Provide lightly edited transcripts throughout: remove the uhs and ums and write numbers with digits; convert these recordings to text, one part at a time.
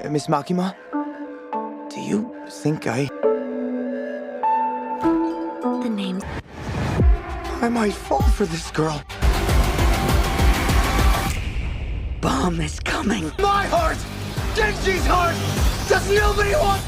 Miss Makima? Do you think I might fall for this girl? Bomb is coming. My heart! Denji's heart! Does nobody want...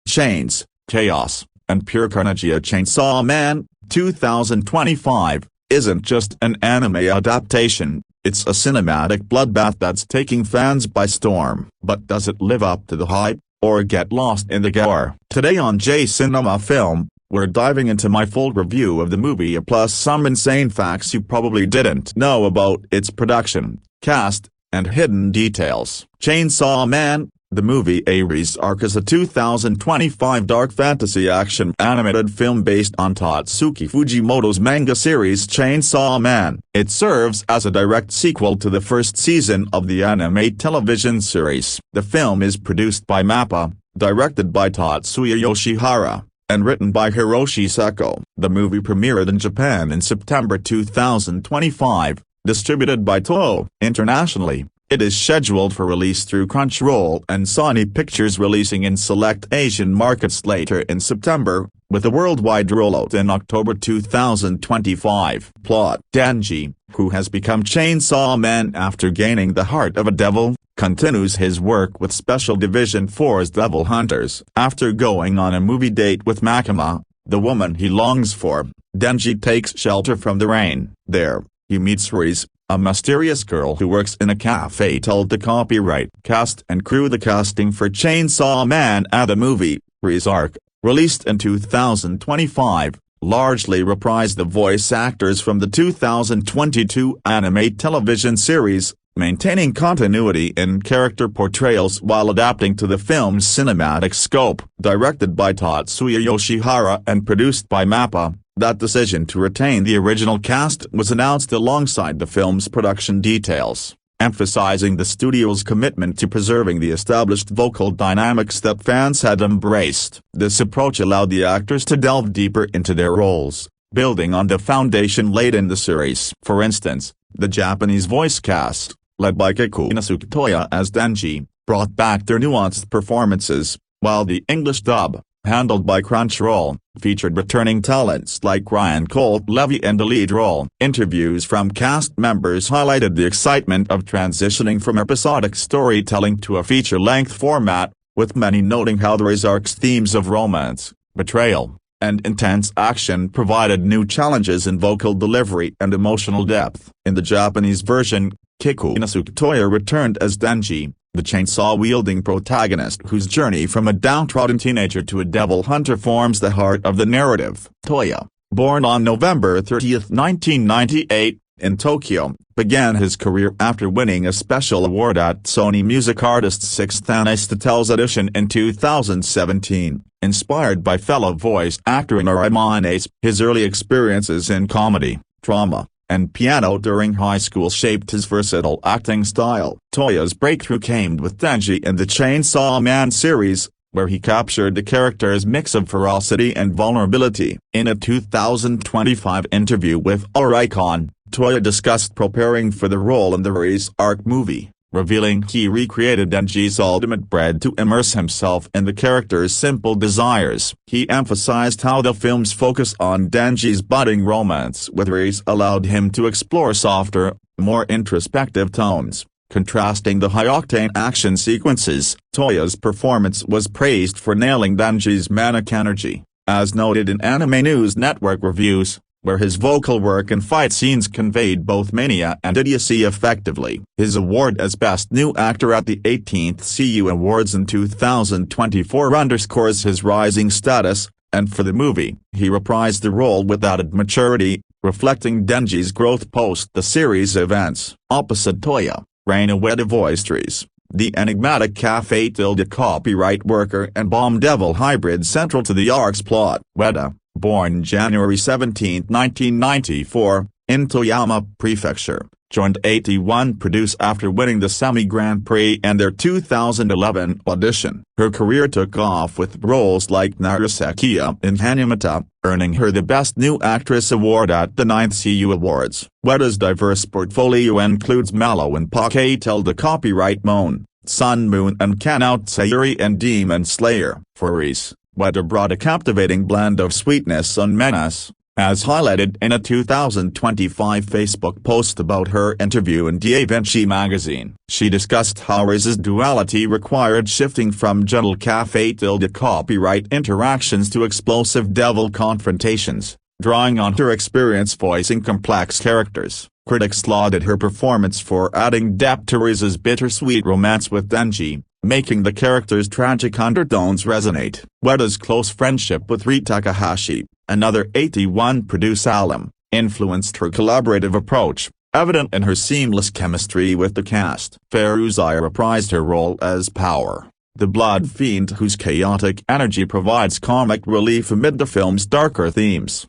Chains, Chaos, and Pure Carnage. A Chainsaw Man, 2025, isn't just an anime adaptation, it's a cinematic bloodbath that's taking fans by storm. But does it live up to the hype, or get lost in the gore? Today on J Cinema Film, we're diving into my full review of the movie plus some insane facts you probably didn't know about its production, cast, and hidden details. Chainsaw Man, the movie Reze Arc, is a 2025 dark fantasy action animated film based on Tatsuki Fujimoto's manga series Chainsaw Man. It serves as a direct sequel to the first season of the anime television series. The film is produced by MAPPA, directed by Tatsuya Yoshihara, and written by Hiroshi Seko. The movie premiered in Japan in September 2025, distributed by Toho. Internationally, it is scheduled for release through Crunchyroll and Sony Pictures, releasing in select Asian markets later in September, with a worldwide rollout in October 2025. Plot: Denji, who has become Chainsaw Man after gaining the heart of a devil, continues his work with Special Division 4's Devil Hunters. After going on a movie date with Makima, the woman he longs for, Denji takes shelter from the rain. There, he meets Reze, a mysterious girl who works in a cafe, told to copyright, cast and crew the casting for Chainsaw Man. The movie, Reze Arc, released in 2025, largely reprised the voice actors from the 2022 anime television series, maintaining continuity in character portrayals while adapting to the film's cinematic scope. Directed by Tatsuya Yoshihara and produced by MAPPA, that decision to retain the original cast was announced alongside the film's production details, emphasizing the studio's commitment to preserving the established vocal dynamics that fans had embraced. This approach allowed the actors to delve deeper into their roles, building on the foundation laid in the series. For instance, the Japanese voice cast, led by Kikunosuke Toya as Denji, brought back their nuanced performances, while the English dub, handled by Crunchyroll, featured returning talents like Ryan Colt Levy in the lead role. Interviews from cast members highlighted the excitement of transitioning from episodic storytelling to a feature-length format, with many noting how the Reze Arc's themes of romance, betrayal, and intense action provided new challenges in vocal delivery and emotional depth. In the Japanese version, Kikunosuke Toya returned as Denji, the chainsaw-wielding protagonist whose journey from a downtrodden teenager to a devil hunter forms the heart of the narrative. Toya, born on November 30, 1998, in Tokyo, began his career after winning a special award at Sony Music Artists' 6th Anniversary's edition in 2017. Inspired by fellow voice actor Nara Mina's, his early experiences in comedy, drama, and piano during high school shaped his versatile acting style. Toya's breakthrough came with Denji in the Chainsaw Man series, where he captured the character's mix of ferocity and vulnerability. In a 2025 interview with Oricon, Toya discussed preparing for the role in the Reze Arc movie, revealing he recreated Denji's ultimate dread to immerse himself in the character's simple desires. He emphasized how the film's focus on Denji's budding romance with Reze allowed him to explore softer, more introspective tones, contrasting the high-octane action sequences. Toya's performance was praised for nailing Denji's manic energy, as noted in Anime News Network reviews, where his vocal work and fight scenes conveyed both mania and idiocy effectively. His award as Best New Actor at the 18th CU Awards in 2024 underscores his rising status, and for the movie, he reprised the role with added maturity, reflecting Denji's growth post the series events. Opposite Toya, Reina Ueda voiced Reze, the enigmatic Cafe Tilde copyright worker and bomb devil hybrid central to the arc's plot. Ueda, born January 17, 1994, in Toyama Prefecture, joined 81 Produce after winning the Semi-Grand Prix and their 2011 audition. Her career took off with roles like Narasakiya in Hanamata, earning her the Best New Actress award at the 9th CU Awards. Ueda's diverse portfolio includes Malo and Poke Tilde copyright Moon, Sun Moon and Kanout Sayuri and Demon Slayer. For Reze, Ueda brought a captivating blend of sweetness and menace, as highlighted in a 2025 Facebook post about her interview in Da Vinci magazine. She discussed how Reze's duality required shifting from gentle Cafe Tilde copyright interactions to explosive devil confrontations, drawing on her experience voicing complex characters. Critics lauded her performance for adding depth to Reze's bittersweet romance with Denji, making the character's tragic undertones resonate. Ueda's close friendship with Rie Takahashi, another 81 Produce alum, influenced her collaborative approach, evident in her seamless chemistry with the cast. Feruzai reprised her role as Power, the blood fiend whose chaotic energy provides comic relief amid the film's darker themes.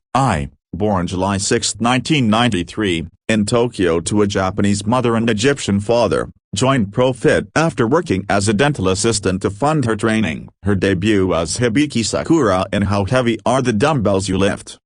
Born July 6, 1993, in Tokyo to a Japanese mother and Egyptian father, joined Profit after working as a dental assistant to fund her training. Her debut as Hibiki Sakura in How Heavy Are the Dumbbells You Lift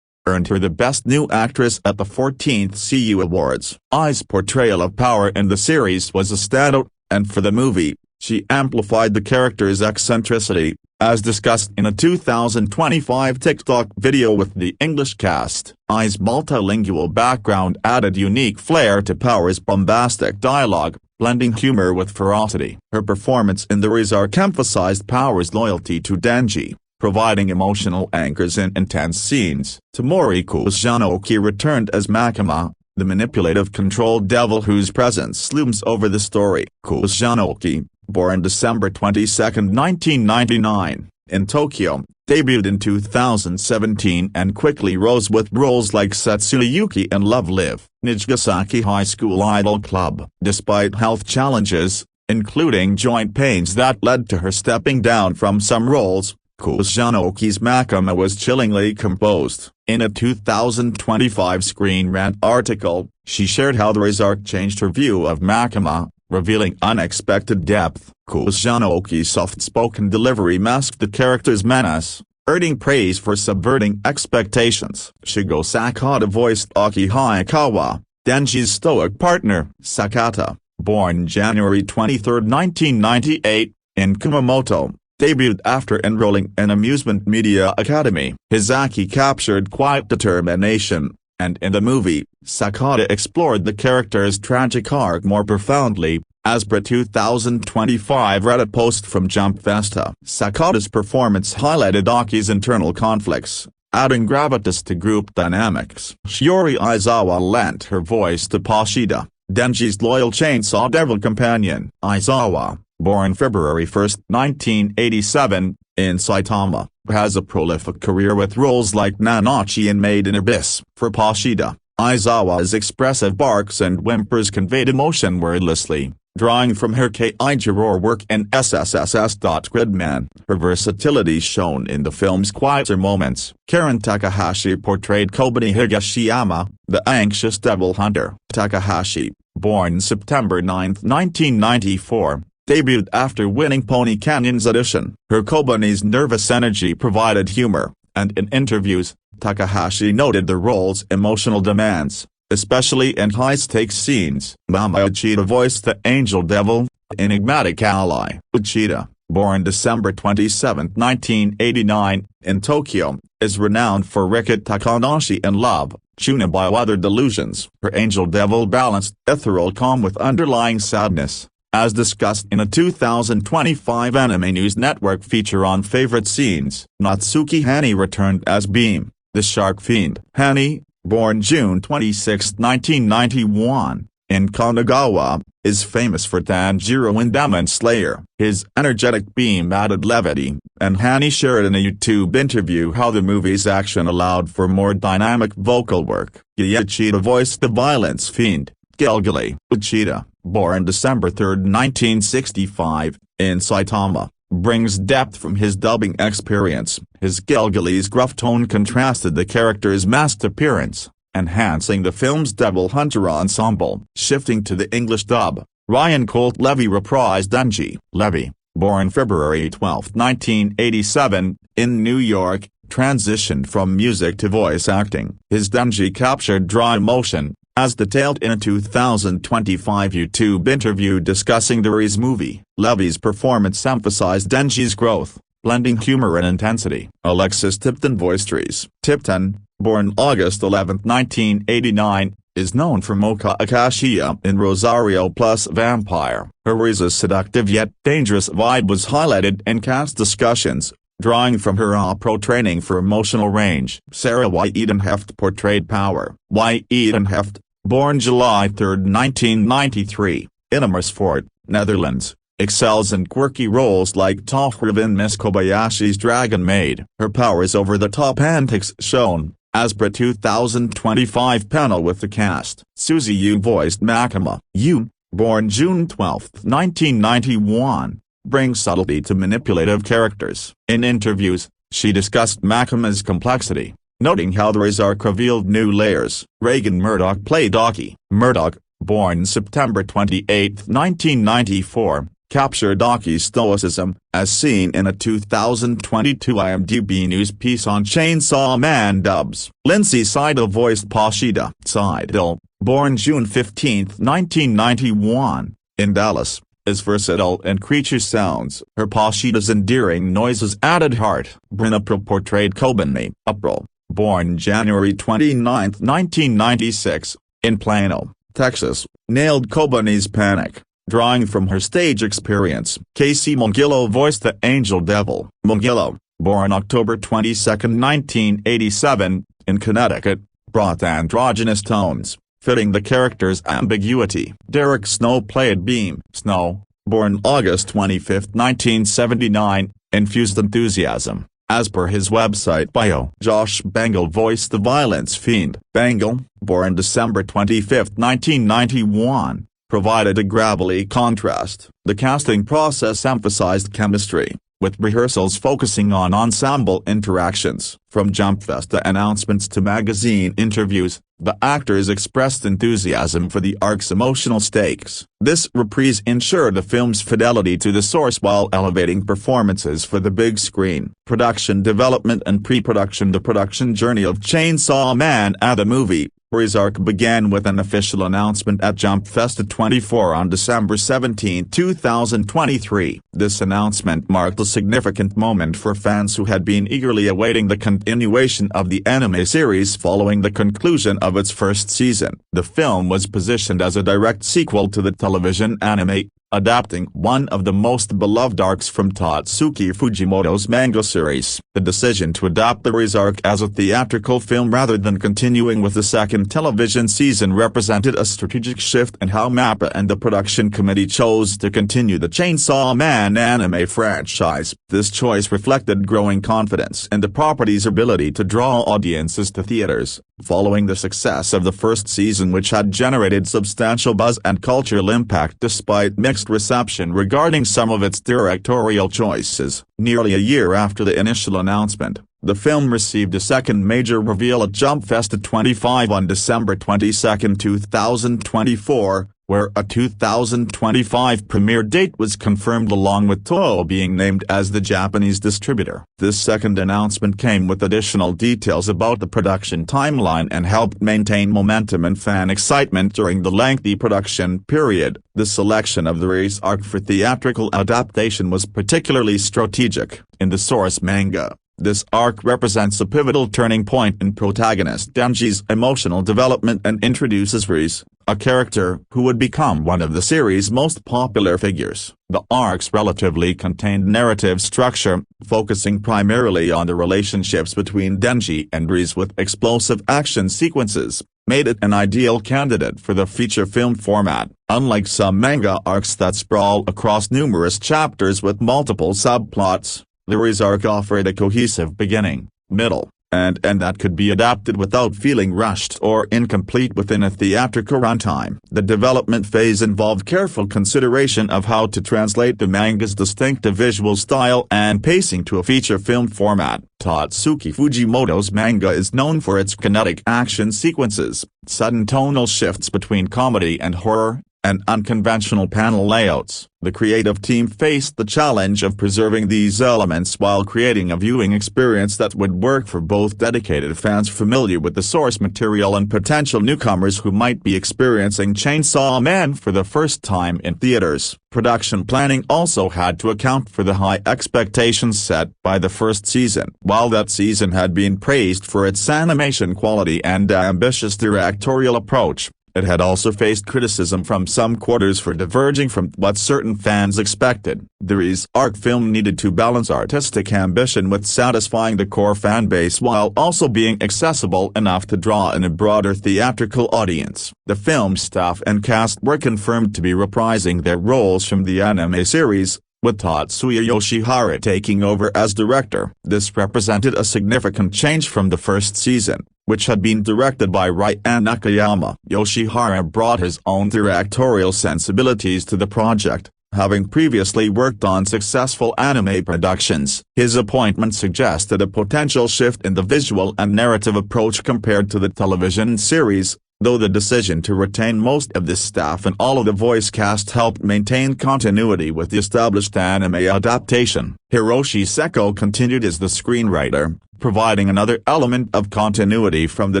earned her the Best New Actress at the 14th CU Awards. Ai's portrayal of Power in the series was a standout, and for the movie, she amplified the character's eccentricity, as discussed in a 2025 TikTok video with the English cast. Ai's multilingual background added unique flair to Power's bombastic dialogue, blending humor with ferocity. Her performance in the Reze Arc emphasized Power's loyalty to Denji, providing emotional anchors in intense scenes. Tomori Kusunoki returned as Makima, the manipulative controlled devil whose presence looms over the story. Kusunoki, born December 22, 1999, in Tokyo, debuted in 2017 and quickly rose with roles like Setsuyuki and Love Live, Nijigasaki High School Idol Club. Despite health challenges, including joint pains that led to her stepping down from some roles, Kusunoki's Makima was chillingly composed. In a 2025 Screen Rant article, she shared how the Reze Arc changed her view of Makima, revealing unexpected depth. Kusunoki's soft-spoken delivery masked the character's menace, earning praise for subverting expectations. Shigo Sakata voiced Aki Hayakawa, Denji's stoic partner. Sakata, born January 23, 1998, in Kumamoto, debuted after enrolling in Amusement Media Academy. Hizaki captured quiet determination, and in the movie, Sakata explored the character's tragic arc more profoundly, as per 2025 Reddit post from Jump Festa. Sakata's performance highlighted Aki's internal conflicts, adding gravitas to group dynamics. Shiori Aizawa lent her voice to Pashida, Denji's loyal Chainsaw Devil companion. Aizawa, born February 1, 1987, in Saitama, has a prolific career with roles like Nanachi in Made in Abyss. For Pashida, Aizawa's expressive barks and whimpers conveyed emotion wordlessly, drawing from her Keiichiro work in SSSS. Gridman. Her versatility shone in the film's quieter moments. Karen Takahashi portrayed Kobani Higashiyama, the anxious devil hunter. Takahashi, born September 9, 1994, debuted after winning Pony Canyon's audition. Her Kobani's nervous energy provided humor, and in interviews, Takahashi noted the role's emotional demands, especially in high-stakes scenes. Mama Uchida voiced the Angel Devil, enigmatic ally. Uchida, born December 27, 1989, in Tokyo, is renowned for Rikit Takanashi and Love, Chuna by Other Delusions. Her Angel Devil balanced ethereal calm with underlying sadness, as discussed in a 2025 Anime News Network feature on favorite scenes. Natsuki Hani returned as Beam, the Shark Fiend. Hani, born June 26, 1991, in Kanagawa, is famous for Tanjiro in Demon Slayer. His energetic beam added levity, and Hani shared in a YouTube interview how the movie's action allowed for more dynamic vocal work. Uchida voiced the violence fiend, Gilgili. Uchida, born December 3, 1965, in Saitama, brings depth from his dubbing experience. His Gilgili's gruff tone contrasted the character's masked appearance, enhancing the film's Devil Hunter ensemble. Shifting to the English dub, Ryan Colt Levy reprised Denji. Levy, born February 12, 1987, in New York, transitioned from music to voice acting. His Denji captured dry emotion, as detailed in a 2025 YouTube interview discussing the Reze movie. Levy's performance emphasized Denji's growth, blending humor and intensity. Alexis Tipton voiced Reze. Tipton, born August 11, 1989, is known for Mocha Akashiya in Rosario Plus Vampire. Her Reze's seductive yet dangerous vibe was highlighted in cast discussions, drawing from her opera training for emotional range. Sarah Y. Edenheft portrayed Power. Y. Edenheft, born July 3, 1993, in Amersfoort, Netherlands, excels in quirky roles like Tohru in Miss Kobayashi's Dragon Maid. Her powers over-the-top antics shown, as per 2025 panel with the cast. Suzy Yu voiced Makima. Yu, born June 12, 1991, brings subtlety to manipulative characters. In interviews, she discussed Makima's complexity, noting how the Reze Arc revealed new layers. Reagan Murdoch played Aki. Murdoch, born September 28, 1994, captured Aki's stoicism, as seen in a 2022 IMDb news piece on Chainsaw Man dubs. Lindsay Seidel voiced Pashida. Seidel, born June 15, 1991, in Dallas, is versatile in creature sounds. Her Pashida's endearing noises added heart. Bryn April portrayed Kobani. April, born January 29, 1996, in Plano, Texas, nailed Kobani's panic, drawing from her stage experience. Casey Mongillo voiced the Angel Devil. Mongillo, born October 22, 1987, in Connecticut, brought androgynous tones, fitting the character's ambiguity. Derek Snow played Beam. Snow, born August 25, 1979, infused enthusiasm, as per his website bio. Josh Bangle voiced the violence fiend. Bangle, born December 25, 1991, provided a gravelly contrast. The casting process emphasized chemistry, with rehearsals focusing on ensemble interactions. From Jump Festa announcements to magazine interviews, the actors expressed enthusiasm for the arc's emotional stakes. This reprise ensured the film's fidelity to the source while elevating performances for the big screen. Production development and pre-production. The production journey of Chainsaw Man and the movie, Reze Arc began with an official announcement at Jump Festa 24 on December 17, 2023. This announcement marked a significant moment for fans who had been eagerly awaiting the continuation of the anime series following the conclusion of its first season. The film was positioned as a direct sequel to the television anime, adapting one of the most beloved arcs from Tatsuki Fujimoto's manga series. The decision to adapt the Reze Arc as a theatrical film rather than continuing with the second television season represented a strategic shift in how MAPPA and the production committee chose to continue the Chainsaw Man anime franchise. This choice reflected growing confidence in the property's ability to draw audiences to theaters, following the success of the first season, which had generated substantial buzz and cultural impact despite mixed reception regarding some of its directorial choices. Nearly a year after the initial announcement, the film received a second major reveal at Jump Festa 25 on December 22, 2024, where a 2025 premiere date was confirmed along with Toho being named as the Japanese distributor. This second announcement came with additional details about the production timeline and helped maintain momentum and fan excitement during the lengthy production period. The selection of the Reze Arc for theatrical adaptation was particularly strategic. In the source manga, this arc represents a pivotal turning point in protagonist Denji's emotional development and introduces Reze, a character who would become one of the series' most popular figures. The arc's relatively contained narrative structure, focusing primarily on the relationships between Denji and Reze with explosive action sequences, made it an ideal candidate for the feature film format. Unlike some manga arcs that sprawl across numerous chapters with multiple subplots, the Reze Arc offered a cohesive beginning, middle, and end that could be adapted without feeling rushed or incomplete within a theatrical runtime. The development phase involved careful consideration of how to translate the manga's distinctive visual style and pacing to a feature film format. Tatsuki Fujimoto's manga is known for its kinetic action sequences, sudden tonal shifts between comedy and horror, and unconventional panel layouts. The creative team faced the challenge of preserving these elements while creating a viewing experience that would work for both dedicated fans familiar with the source material and potential newcomers who might be experiencing Chainsaw Man for the first time in theaters. Production planning also had to account for the high expectations set by the first season. While that season had been praised for its animation quality and ambitious directorial approach, it had also faced criticism from some quarters for diverging from what certain fans expected. The Reze Arc film needed to balance artistic ambition with satisfying the core fanbase while also being accessible enough to draw in a broader theatrical audience. The film's staff and cast were confirmed to be reprising their roles from the anime series, with Tatsuya Yoshihara taking over as director. This represented a significant change from the first season, which had been directed by Ryan Nakayama. Yoshihara brought his own directorial sensibilities to the project, having previously worked on successful anime productions. His appointment suggested a potential shift in the visual and narrative approach compared to the television series, though the decision to retain most of the staff and all of the voice cast helped maintain continuity with the established anime adaptation. Hiroshi Seko continued as the screenwriter, providing another element of continuity from the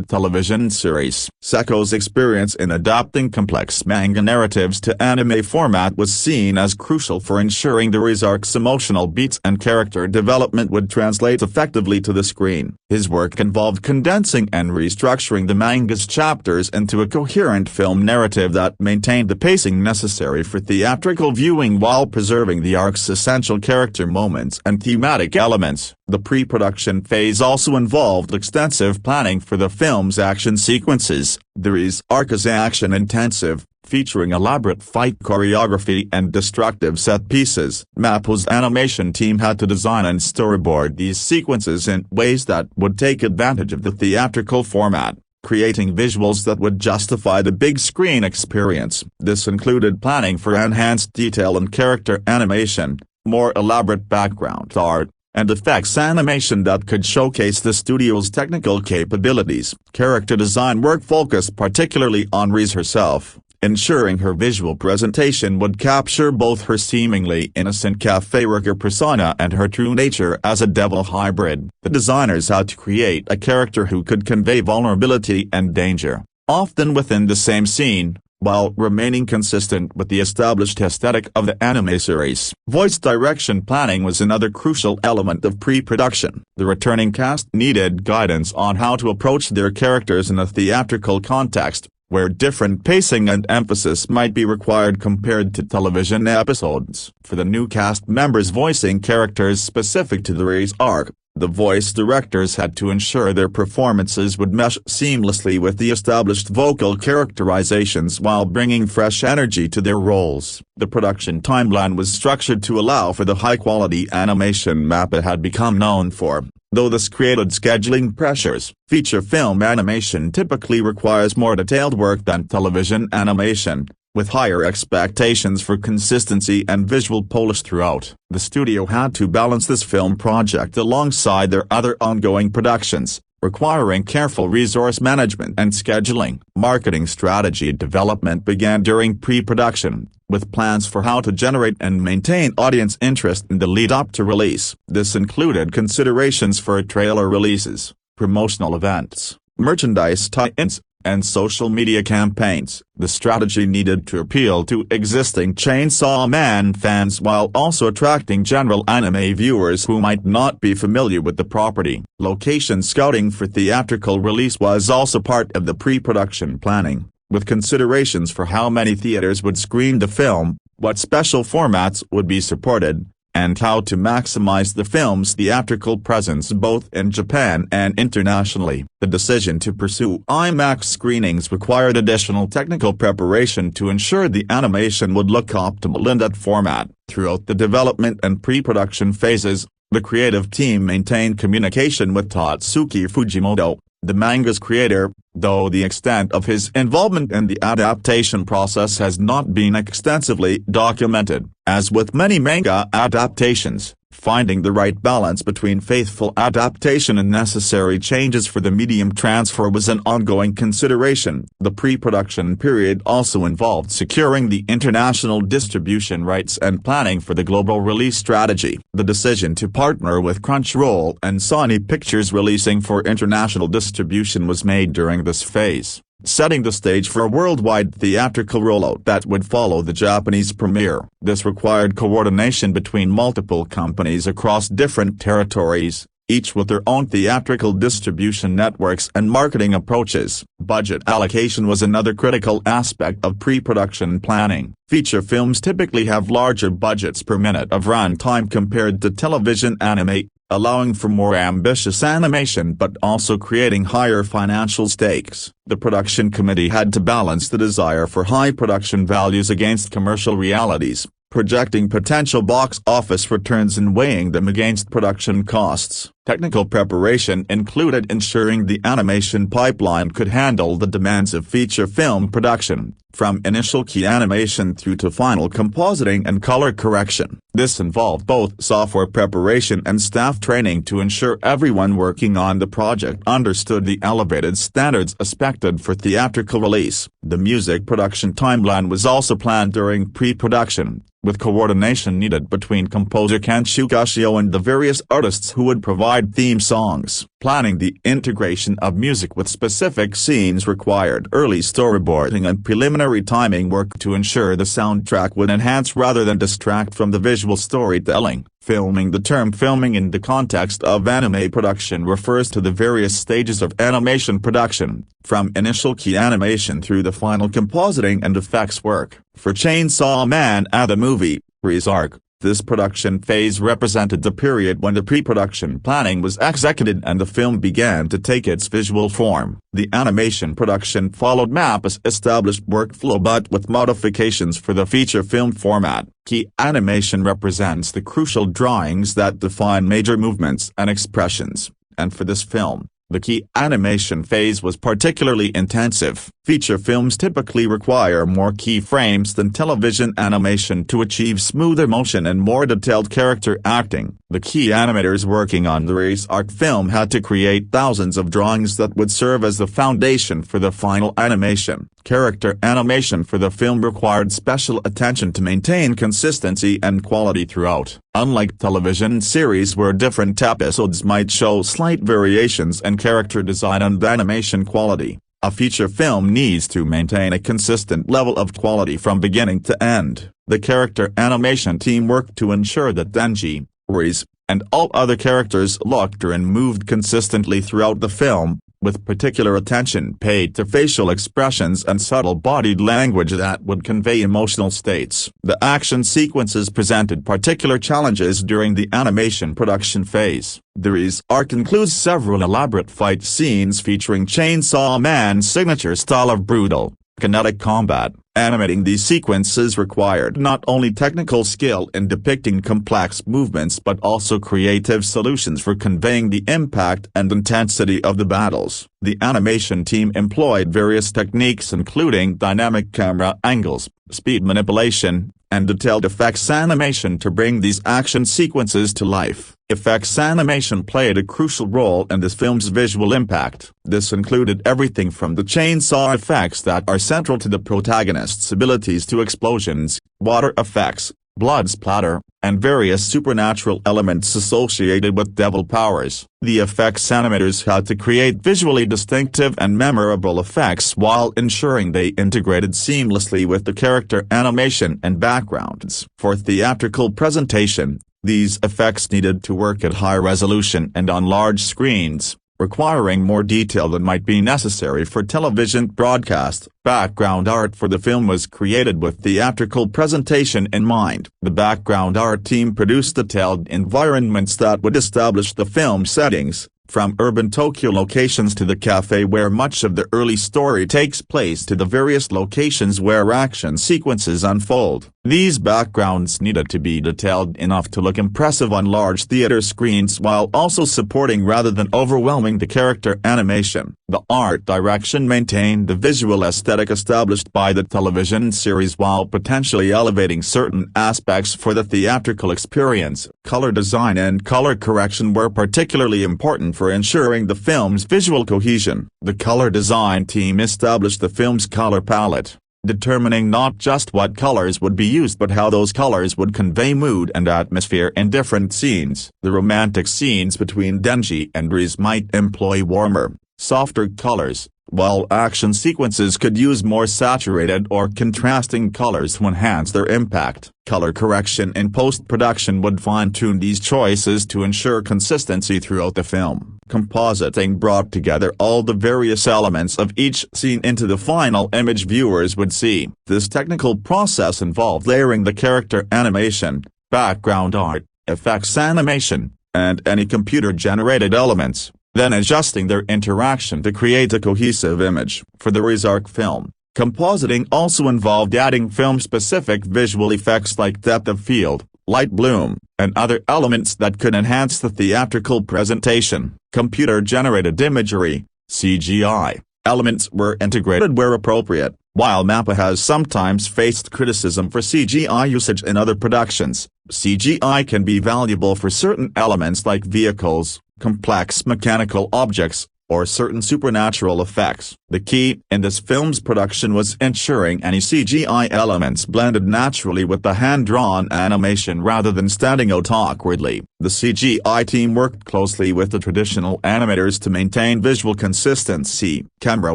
television series. Seko's experience in adapting complex manga narratives to anime format was seen as crucial for ensuring the Reze Arc's emotional beats and character development would translate effectively to the screen. His work involved condensing and restructuring the manga's chapters into a coherent film narrative that maintained the pacing necessary for theatrical viewing while preserving the arc's essential character moments and thematic elements. The pre-production phase also involved extensive planning for the film's action sequences. The Reze Arc is action-intensive, featuring elaborate fight choreography and destructive set pieces. MAPPA's animation team had to design and storyboard these sequences in ways that would take advantage of the theatrical format, creating visuals that would justify the big screen experience. This included planning for enhanced detail and character animation, more elaborate background art, and effects animation that could showcase the studio's technical capabilities. Character design work focused particularly on Reze herself, ensuring her visual presentation would capture both her seemingly innocent cafe worker persona and her true nature as a devil hybrid. The designers had to create a character who could convey vulnerability and danger, often within the same scene, while remaining consistent with the established aesthetic of the anime series. Voice direction planning was another crucial element of pre-production. The returning cast needed guidance on how to approach their characters in a theatrical context, where different pacing and emphasis might be required compared to television episodes. For the new cast members voicing characters specific to the Reze Arc, the voice directors had to ensure their performances would mesh seamlessly with the established vocal characterizations while bringing fresh energy to their roles. The production timeline was structured to allow for the high-quality animation Mappa had become known for. Though this created scheduling pressures, feature film animation typically requires more detailed work than television animation, with higher expectations for consistency and visual polish throughout. The studio had to balance this film project alongside their other ongoing productions, requiring careful resource management and scheduling. Marketing strategy development began during pre-production, with plans for how to generate and maintain audience interest in the lead-up to release. This included considerations for trailer releases, promotional events, merchandise tie-ins, and social media campaigns. The strategy needed to appeal to existing Chainsaw Man fans while also attracting general anime viewers who might not be familiar with the property. Location scouting for theatrical release was also part of the pre-production planning, with considerations for how many theaters would screen the film, what special formats would be supported, and how to maximize the film's theatrical presence both in Japan and internationally. The decision to pursue IMAX screenings required additional technical preparation to ensure the animation would look optimal in that format. Throughout the development and pre-production phases, the creative team maintained communication with Tatsuki Fujimoto, the manga's creator, though the extent of his involvement in the adaptation process has not been extensively documented. As with many manga adaptations, finding the right balance between faithful adaptation and necessary changes for the medium transfer was an ongoing consideration. The pre-production period also involved securing the international distribution rights and planning for the global release strategy. The decision to partner with Crunchyroll and Sony Pictures Releasing for international distribution was made during this phase, setting the stage for a worldwide theatrical rollout that would follow the Japanese premiere. This required coordination between multiple companies across different territories, each with their own theatrical distribution networks and marketing approaches. Budget allocation was another critical aspect of pre-production planning. Feature films typically have larger budgets per minute of runtime compared to television anime, allowing for more ambitious animation but also creating higher financial stakes. The production committee had to balance the desire for high production values against commercial realities, projecting potential box office returns and weighing them against production costs. Technical preparation included ensuring the animation pipeline could handle the demands of feature film production, from initial key animation through to final compositing and color correction. This involved both software preparation and staff training to ensure everyone working on the project understood the elevated standards expected for theatrical release. The music production timeline was also planned during pre-production, with coordination needed between composer Ken Shugashio and the various artists who would provide theme songs. Planning the integration of music with specific scenes required early storyboarding and preliminary timing work to ensure the soundtrack would enhance rather than distract from the visual storytelling. Filming. The term filming in the context of anime production refers to the various stages of animation production, from initial key animation through the final compositing and effects work. For Chainsaw Man the movie, Reze Arc, this production phase represented the period when the pre-production planning was executed and the film began to take its visual form. The animation production followed Mappa's established workflow but with modifications for the feature film format. Key animation represents the crucial drawings that define major movements and expressions, and for this film, the key animation phase was particularly intensive. Feature films typically require more keyframes than television animation to achieve smoother motion and more detailed character acting. The key animators working on the Reze Arc film had to create thousands of drawings that would serve as the foundation for the final animation. Character animation for the film required special attention to maintain consistency and quality throughout. Unlike television series where different episodes might show slight variations in character design and animation quality, A feature film needs to maintain a consistent level of quality from beginning to end. The character animation team worked to ensure that Denji, Reze, and all other characters looked and moved consistently throughout the film, with particular attention paid to facial expressions and subtle bodied language that would convey emotional states. The action sequences presented particular challenges during the animation production phase. The Reze Arc includes several elaborate fight scenes featuring Chainsaw Man's signature style of brutal, kinetic combat. Animating these sequences required not only technical skill in depicting complex movements but also creative solutions for conveying the impact and intensity of the battles. The animation team employed various techniques including dynamic camera angles, speed manipulation, and detailed effects animation to bring these action sequences to life. Effects animation played a crucial role in this film's visual impact. This included everything from the chainsaw effects that are central to the protagonist's abilities to explosions, water effects, blood splatter, and various supernatural elements associated with devil powers. The effects animators had to create visually distinctive and memorable effects while ensuring they integrated seamlessly with the character animation and backgrounds. For theatrical presentation, these effects needed to work at high resolution and on large screens, requiring more detail than might be necessary for television broadcast. Background art for the film was created with theatrical presentation in mind. The background art team produced detailed environments that would establish the film's settings, from urban Tokyo locations to the cafe where much of the early story takes place to the various locations where action sequences unfold. These backgrounds needed to be detailed enough to look impressive on large theater screens while also supporting rather than overwhelming the character animation. The art direction maintained the visual aesthetic established by the television series while potentially elevating certain aspects for the theatrical experience. Color design and color correction were particularly important for ensuring the film's visual cohesion. The color design team established the film's color palette, determining not just what colors would be used but how those colors would convey mood and atmosphere in different scenes. The romantic scenes between Denji and Reze might employ warmer, softer colors, while action sequences could use more saturated or contrasting colors to enhance their impact. Color correction in post-production would fine-tune these choices to ensure consistency throughout the film. Compositing brought together all the various elements of each scene into the final image viewers would see. This technical process involved layering the character animation, background art, effects animation, and any computer-generated elements, then adjusting their interaction to create a cohesive image. For the Reze Arc film, compositing also involved adding film-specific visual effects like depth of field, light bloom, and other elements that could enhance the theatrical presentation. Computer-generated imagery, CGI, elements were integrated where appropriate. While MAPPA has sometimes faced criticism for CGI usage in other productions, CGI can be valuable for certain elements like vehicles, complex mechanical objects, or certain supernatural effects. The key in this film's production was ensuring any CGI elements blended naturally with the hand-drawn animation rather than standing out awkwardly. The CGI team worked closely with the traditional animators to maintain visual consistency. Camera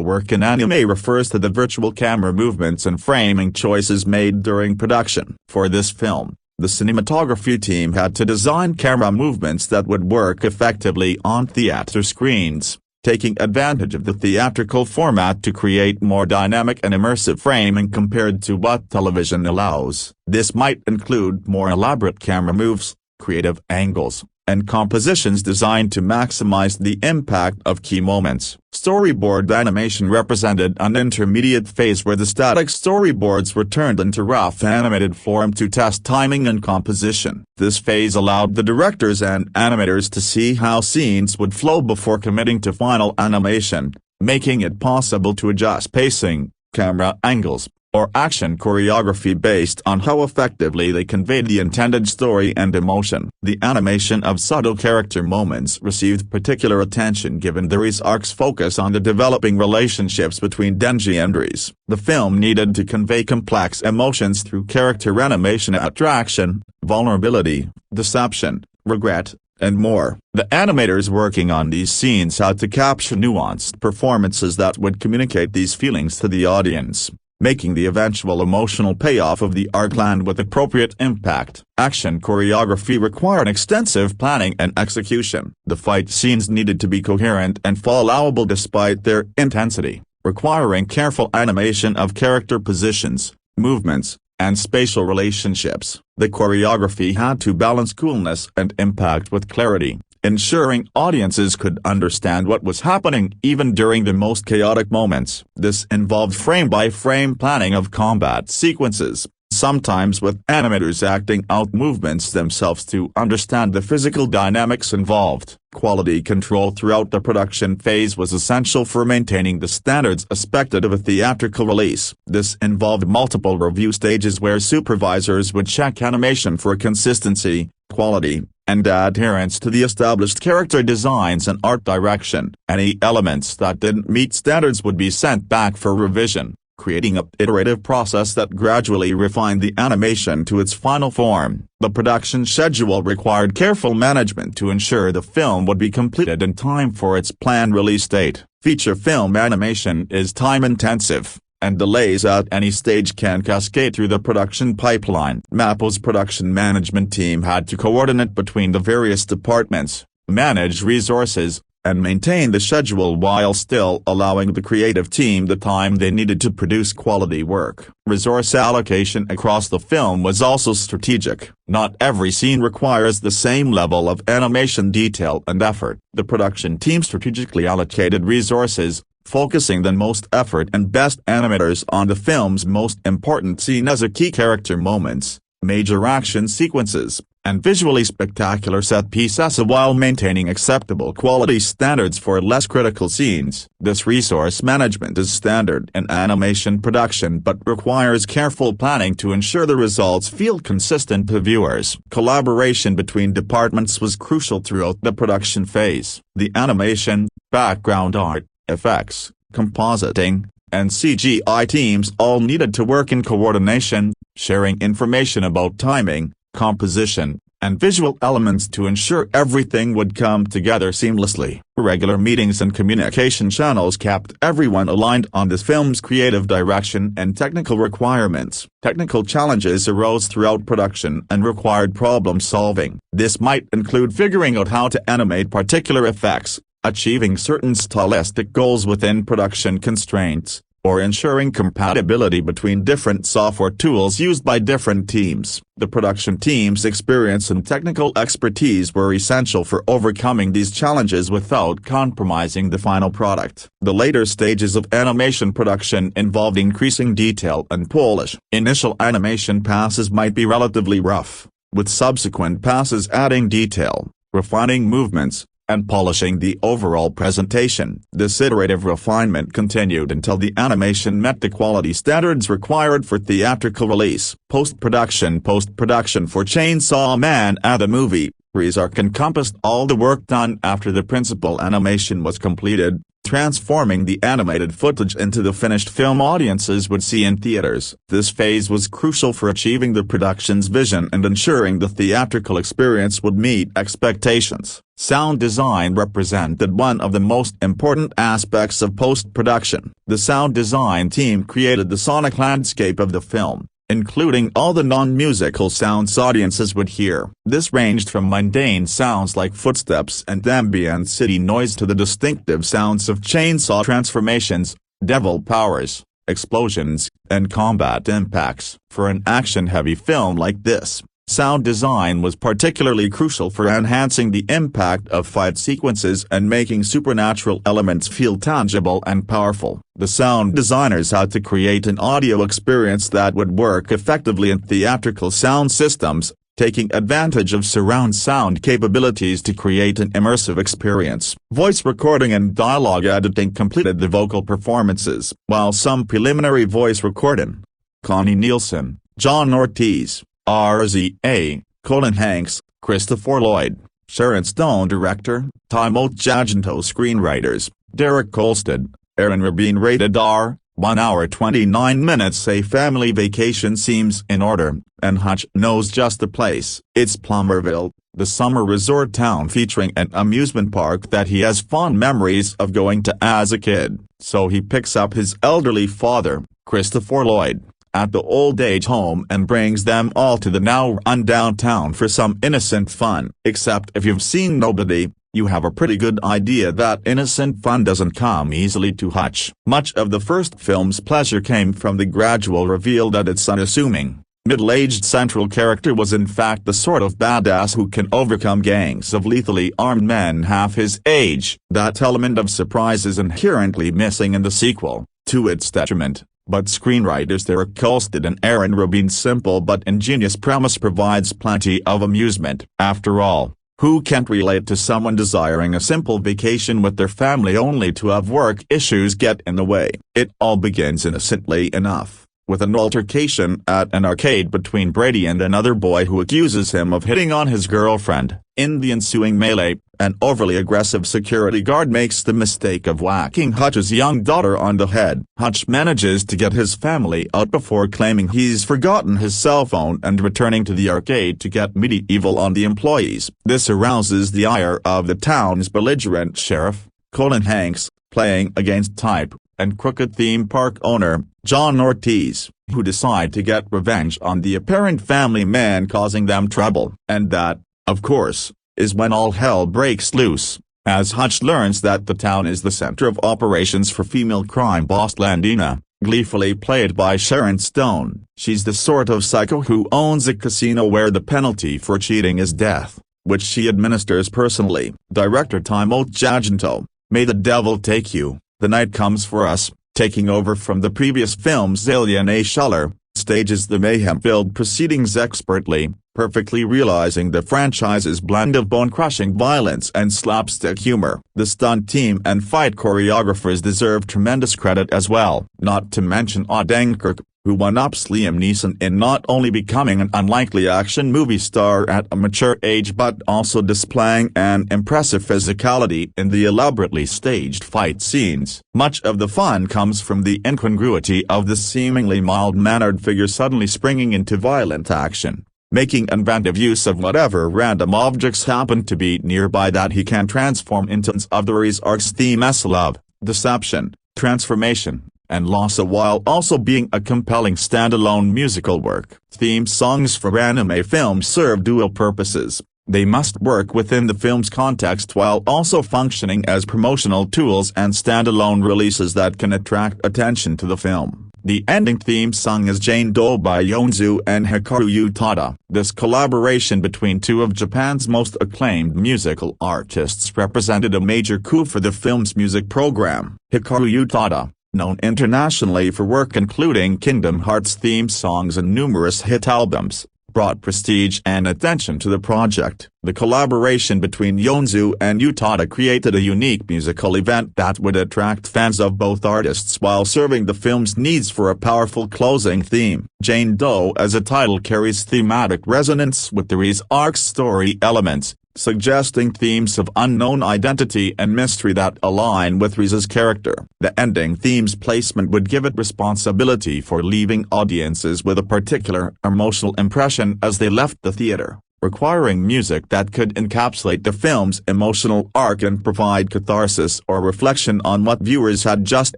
work in anime refers to the virtual camera movements and framing choices made during production. For this film, the cinematography team had to design camera movements that would work effectively on theater screens, taking advantage of the theatrical format to create more dynamic and immersive framing compared to what television allows. This might include more elaborate camera moves, creative angles, and compositions designed to maximize the impact of key moments. Storyboard animation represented an intermediate phase where the static storyboards were turned into rough animated form to test timing and composition. This phase allowed the directors and animators to see how scenes would flow before committing to final animation, making it possible to adjust pacing, camera angles, or action choreography based on how effectively they conveyed the intended story and emotion. The animation of subtle character moments received particular attention given the Reze Arc's focus on the developing relationships between Denji and Reze. The film needed to convey complex emotions through character animation: attraction, vulnerability, deception, regret, and more. The animators working on these scenes had to capture nuanced performances that would communicate these feelings to the audience, making the eventual emotional payoff of the arc land with appropriate impact. Action choreography required extensive planning and execution. The fight scenes needed to be coherent and followable despite their intensity, requiring careful animation of character positions, movements, and spatial relationships. The choreography had to balance coolness and impact with clarity, ensuring audiences could understand what was happening even during the most chaotic moments. This involved frame-by-frame planning of combat sequences, sometimes with animators acting out movements themselves to understand the physical dynamics involved. Quality control throughout the production phase was essential for maintaining the standards expected of a theatrical release. This involved multiple review stages where supervisors would check animation for consistency, quality, and adherence to the established character designs and art direction. Any elements that didn't meet standards would be sent back for revision, creating an iterative process that gradually refined the animation to its final form. The production schedule required careful management to ensure the film would be completed in time for its planned release date. Feature film animation is time-intensive, and delays at any stage can cascade through the production pipeline. Mappa's production management team had to coordinate between the various departments, manage resources, and maintain the schedule while still allowing the creative team the time they needed to produce quality work. Resource allocation across the film was also strategic. Not every scene requires the same level of animation detail and effort. The production team strategically allocated resources, focusing the most effort and best animators on the film's most important scene as a key character moments, major action sequences, and visually spectacular set pieces while maintaining acceptable quality standards for less critical scenes. This resource management is standard in animation production but requires careful planning to ensure the results feel consistent to viewers. Collaboration between departments was crucial throughout the production phase. The animation, background art, effects, compositing, and CGI teams all needed to work in coordination, sharing information about timing, composition, and visual elements to ensure everything would come together seamlessly. Regular meetings and communication channels kept everyone aligned on this film's creative direction and technical requirements. Technical challenges arose throughout production and required problem solving. This might include figuring out how to animate particular effects, achieving certain stylistic goals within production constraints, or ensuring compatibility between different software tools used by different teams. The production team's experience and technical expertise were essential for overcoming these challenges without compromising the final product. The later stages of animation production involved increasing detail and polish. Initial animation passes might be relatively rough, with subsequent passes adding detail, refining movements, and polishing the overall presentation. This iterative refinement continued until the animation met the quality standards required for theatrical release. Post-production for Chainsaw Man and the movie, Reze Arc encompassed all the work done after the principal animation was completed, transforming the animated footage into the finished film audiences would see in theaters. This phase was crucial for achieving the production's vision and ensuring the theatrical experience would meet expectations. Sound design represented one of the most important aspects of post-production. The sound design team created the sonic landscape of the film, including all the non-musical sounds audiences would hear. This ranged from mundane sounds like footsteps and ambient city noise to the distinctive sounds of chainsaw transformations, devil powers, explosions, and combat impacts. For an action-heavy film like this, sound design was particularly crucial for enhancing the impact of fight sequences and making supernatural elements feel tangible and powerful. The sound designers had to create an audio experience that would work effectively in theatrical sound systems, taking advantage of surround sound capabilities to create an immersive experience. Voice recording and dialogue editing completed the vocal performances, while some preliminary voice recording. Connie Nielsen, John Ortiz, RZA, Colin Hanks, Christopher Lloyd, Sharon Stone director, Timothy Jacinto screenwriters, Derek Kolstad, Aaron Rabin rated R, 1 hour 29 minutes. A family vacation seems in order, and Hutch knows just the place. It's Plumerville, the summer resort town featuring an amusement park that he has fond memories of going to as a kid. So he picks up his elderly father, Christopher Lloyd, at the old age home and brings them all to the now run-down town for some innocent fun. Except if you've seen Nobody, you have a pretty good idea that innocent fun doesn't come easily to Hutch. Much of the first film's pleasure came from the gradual reveal that its unassuming, middle-aged central character was in fact the sort of badass who can overcome gangs of lethally armed men half his age. That element of surprise is inherently missing in the sequel, to its detriment, but screenwriters Derek Kolstad and Aaron Rabin's simple but ingenious premise provides plenty of amusement. After all, who can't relate to someone desiring a simple vacation with their family only to have work issues get in the way? It all begins innocently enough, with an altercation at an arcade between Brady and another boy who accuses him of hitting on his girlfriend. In the ensuing melee, an overly aggressive security guard makes the mistake of whacking Hutch's young daughter on the head. Hutch manages to get his family out before claiming he's forgotten his cell phone and returning to the arcade to get medieval on the employees. This arouses the ire of the town's belligerent sheriff, Colin Hanks, playing against type, and crooked theme park owner, John Ortiz, who decide to get revenge on the apparent family man causing them trouble. And that, of course, is when all hell breaks loose, as Hutch learns that the town is the center of operations for female crime boss Landina, gleefully played by Sharon Stone. She's the sort of psycho who owns a casino where the penalty for cheating is death, which she administers personally. Director Timothée Chalamet, May the Devil Take You, The Night Comes for Us, taking over from the previous film's Alien A. Schuller, stages the mayhem-filled proceedings expertly, perfectly realizing the franchise's blend of bone-crushing violence and slapstick humor. The stunt team and fight choreographers deserve tremendous credit as well. Not to mention Odenkirk, who one-ups Liam Neeson in not only becoming an unlikely action movie star at a mature age but also displaying an impressive physicality in the elaborately staged fight scenes. Much of the fun comes from the incongruity of the seemingly mild-mannered figure suddenly springing into violent action, making inventive use of whatever random objects happen to be nearby that he can transform into of the Reze Arc's theme love, deception, transformation, and loss, while also being a compelling standalone musical work. Theme songs for anime films serve dual purposes. They must work within the film's context while also functioning as promotional tools and standalone releases that can attract attention to the film. The ending theme song is Jane Doe by Yonzu and Hikaru Utada. This collaboration between two of Japan's most acclaimed musical artists represented a major coup for the film's music program. Hikaru Utada, known internationally for work including Kingdom Hearts theme songs and numerous hit albums, brought prestige and attention to the project. The collaboration between Yonzu and Utada created a unique musical event that would attract fans of both artists while serving the film's needs for a powerful closing theme. Jane Doe as a title carries thematic resonance with the Reze Arc's story elements, suggesting themes of unknown identity and mystery that align with Reze's character. The ending theme's placement would give it responsibility for leaving audiences with a particular emotional impression as they left the theater, requiring music that could encapsulate the film's emotional arc and provide catharsis or reflection on what viewers had just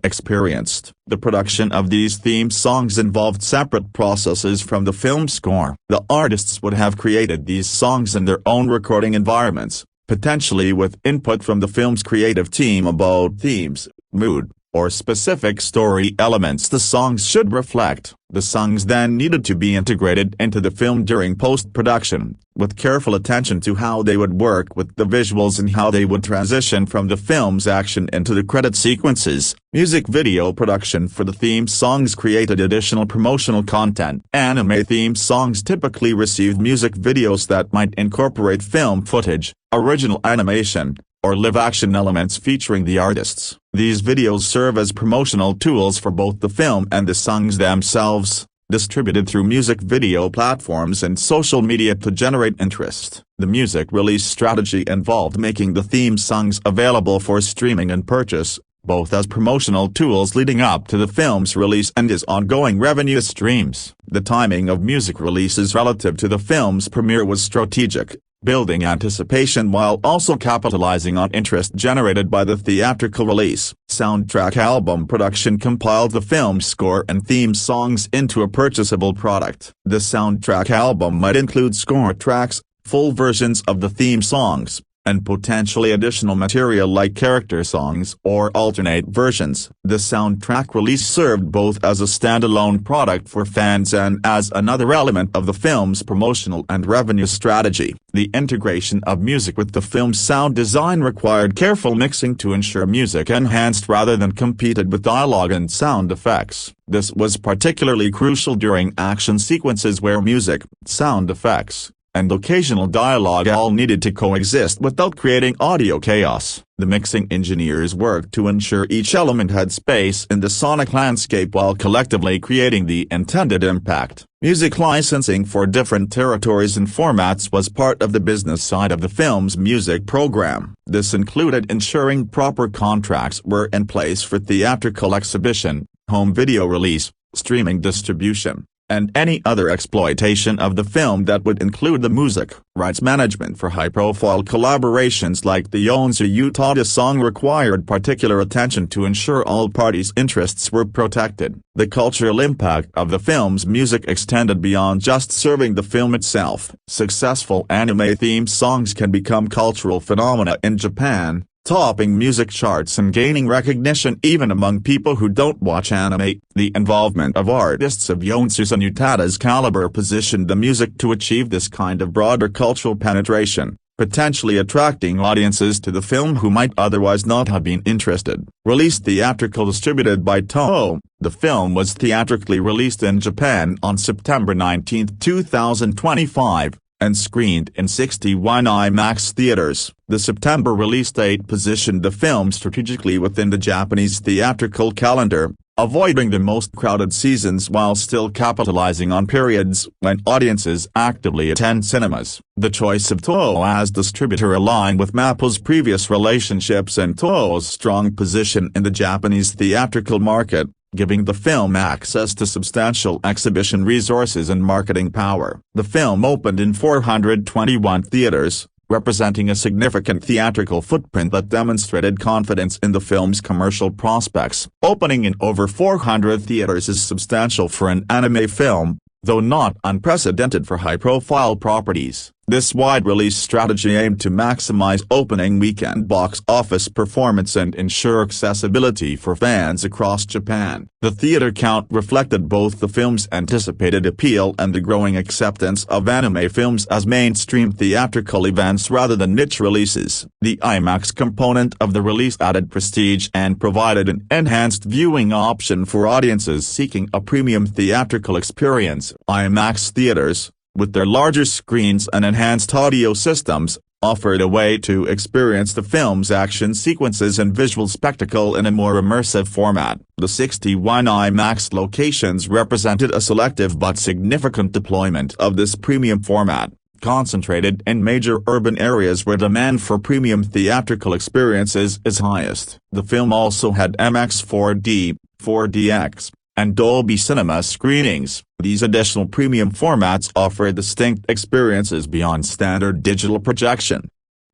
experienced. The production of these theme songs involved separate processes from the film score. The artists would have created these songs in their own recording environments, potentially with input from the film's creative team about themes, mood, or specific story elements the songs should reflect. The songs then needed to be integrated into the film during post-production, with careful attention to how they would work with the visuals and how they would transition from the film's action into the credit sequences. Music video production for the theme songs created additional promotional content. Anime theme songs typically received music videos that might incorporate film footage, original animation, or live-action elements featuring the artists. These videos serve as promotional tools for both the film and the songs themselves, distributed through music video platforms and social media to generate interest. The music release strategy involved making the theme songs available for streaming and purchase, both as promotional tools leading up to the film's release and as ongoing revenue streams. The timing of music releases relative to the film's premiere was strategic, building anticipation while also capitalizing on interest generated by the theatrical release. Soundtrack album production compiled the film's score and theme songs into a purchasable product. The soundtrack album might include score tracks, full versions of the theme songs, and potentially additional material like character songs or alternate versions. The soundtrack release served both as a standalone product for fans and as another element of the film's promotional and revenue strategy. The integration of music with the film's sound design required careful mixing to ensure music enhanced rather than competed with dialogue and sound effects. This was particularly crucial during action sequences where music, sound effects, and occasional dialogue all needed to coexist without creating audio chaos. The mixing engineers worked to ensure each element had space in the sonic landscape while collectively creating the intended impact. Music licensing for different territories and formats was part of the business side of the film's music program. This included ensuring proper contracts were in place for theatrical exhibition, home video release, streaming distribution, and any other exploitation of the film that would include the music. Rights management for high-profile collaborations like the Yonzu Utada song required particular attention to ensure all parties' interests were protected. The cultural impact of the film's music extended beyond just serving the film itself. Successful anime-themed songs can become cultural phenomena in Japan, topping music charts and gaining recognition even among people who don't watch anime. The involvement of artists of Yonzu and Utada's caliber positioned the music to achieve this kind of broader cultural penetration, potentially attracting audiences to the film who might otherwise not have been interested. Released theatrical distributed by Toho, the film was theatrically released in Japan on September 19, 2025. And screened in 61 IMAX theaters. The September release date positioned the film strategically within the Japanese theatrical calendar, avoiding the most crowded seasons while still capitalizing on periods when audiences actively attend cinemas. The choice of Toho as distributor aligned with Mappa's previous relationships and Toho's strong position in the Japanese theatrical market, giving the film access to substantial exhibition resources and marketing power. The film opened in 421 theaters, representing a significant theatrical footprint that demonstrated confidence in the film's commercial prospects. Opening in over 400 theaters is substantial for an anime film, though not unprecedented for high-profile properties. This wide release strategy aimed to maximize opening weekend box office performance and ensure accessibility for fans across Japan. The theater count reflected both the film's anticipated appeal and the growing acceptance of anime films as mainstream theatrical events rather than niche releases. The IMAX component of the release added prestige and provided an enhanced viewing option for audiences seeking a premium theatrical experience. IMAX theaters, with their larger screens and enhanced audio systems, offered a way to experience the film's action sequences and visual spectacle in a more immersive format. The 61 IMAX locations represented a selective but significant deployment of this premium format, concentrated in major urban areas where demand for premium theatrical experiences is highest. The film also had MX 4D, 4DX, and Dolby Cinema screenings. These additional premium formats offer distinct experiences beyond standard digital projection.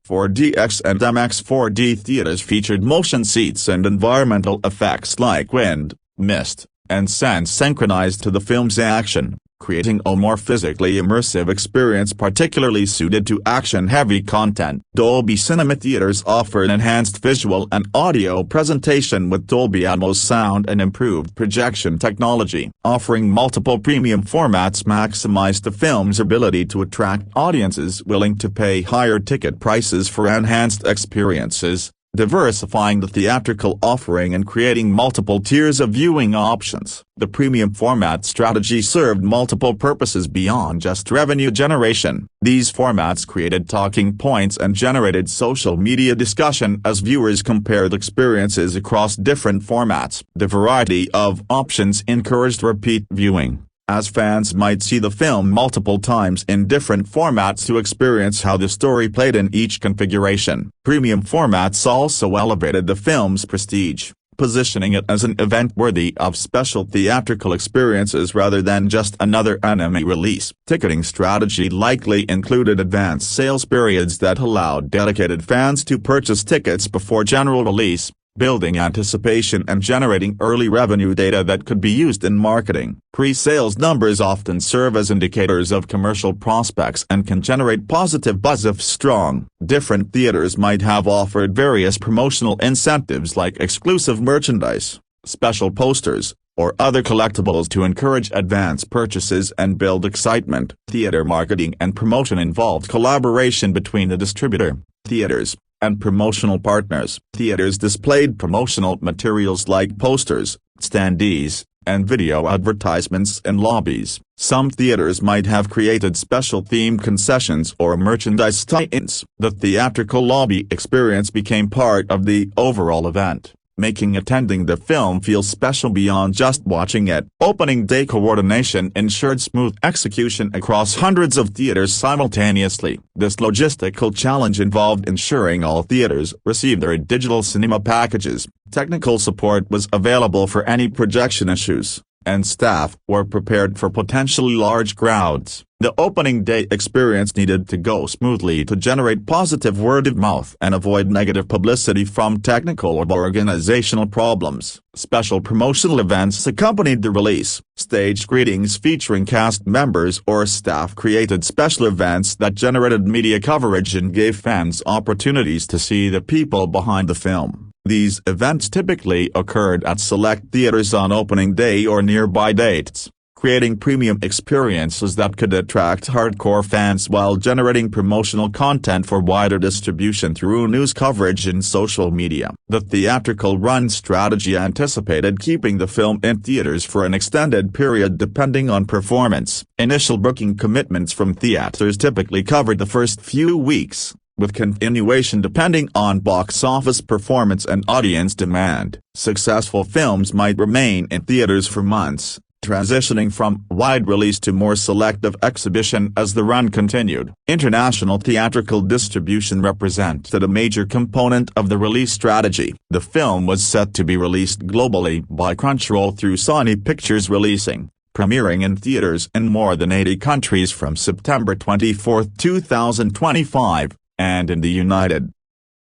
4DX and MX4D theaters featured motion seats and environmental effects like wind, mist, and sand synchronized to the film's action, creating a more physically immersive experience particularly suited to action-heavy content. Dolby Cinema theaters offer an enhanced visual and audio presentation with Dolby Atmos sound and improved projection technology. Offering multiple premium formats maximized the film's ability to attract audiences willing to pay higher ticket prices for enhanced experiences, diversifying the theatrical offering and creating multiple tiers of viewing options. The premium format strategy served multiple purposes beyond just revenue generation. These formats created talking points and generated social media discussion as viewers compared experiences across different formats. The variety of options encouraged repeat viewing, as fans might see the film multiple times in different formats to experience how the story played in each configuration. Premium formats also elevated the film's prestige, positioning it as an event worthy of special theatrical experiences rather than just another anime release. Ticketing strategy likely included advance sales periods that allowed dedicated fans to purchase tickets before general release, building anticipation and generating early revenue data that could be used in marketing. Pre-sales numbers often serve as indicators of commercial prospects and can generate positive buzz if strong. Different theaters might have offered various promotional incentives like exclusive merchandise, special posters, or other collectibles to encourage advance purchases and build excitement. Theater marketing and promotion involved collaboration between the distributor, theaters, and promotional partners. Theaters displayed promotional materials like posters, standees, and video advertisements in lobbies. Some theaters might have created special themed concessions or merchandise tie-ins. The theatrical lobby experience became part of the overall event, making attending the film feel special beyond just watching it. Opening day coordination ensured smooth execution across hundreds of theaters simultaneously. This logistical challenge involved ensuring all theaters received their digital cinema packages, technical support was available for any projection issues, and staff were prepared for potentially large crowds. The opening day experience needed to go smoothly to generate positive word of mouth and avoid negative publicity from technical or organizational problems. Special promotional events accompanied the release. Stage greetings featuring cast members or staff created special events that generated media coverage and gave fans opportunities to see the people behind the film. These events typically occurred at select theaters on opening day or nearby dates, creating premium experiences that could attract hardcore fans while generating promotional content for wider distribution through news coverage and social media. The theatrical run strategy anticipated keeping the film in theaters for an extended period depending on performance. Initial booking commitments from theaters typically covered the first few weeks, with continuation depending on box office performance and audience demand. Successful films might remain in theaters for months, transitioning from wide release to more selective exhibition as the run continued. International theatrical distribution represented a major component of the release strategy. The film was set to be released globally by Crunchyroll through Sony Pictures Releasing, premiering in theaters in more than 80 countries from September 24, 2025, and in the United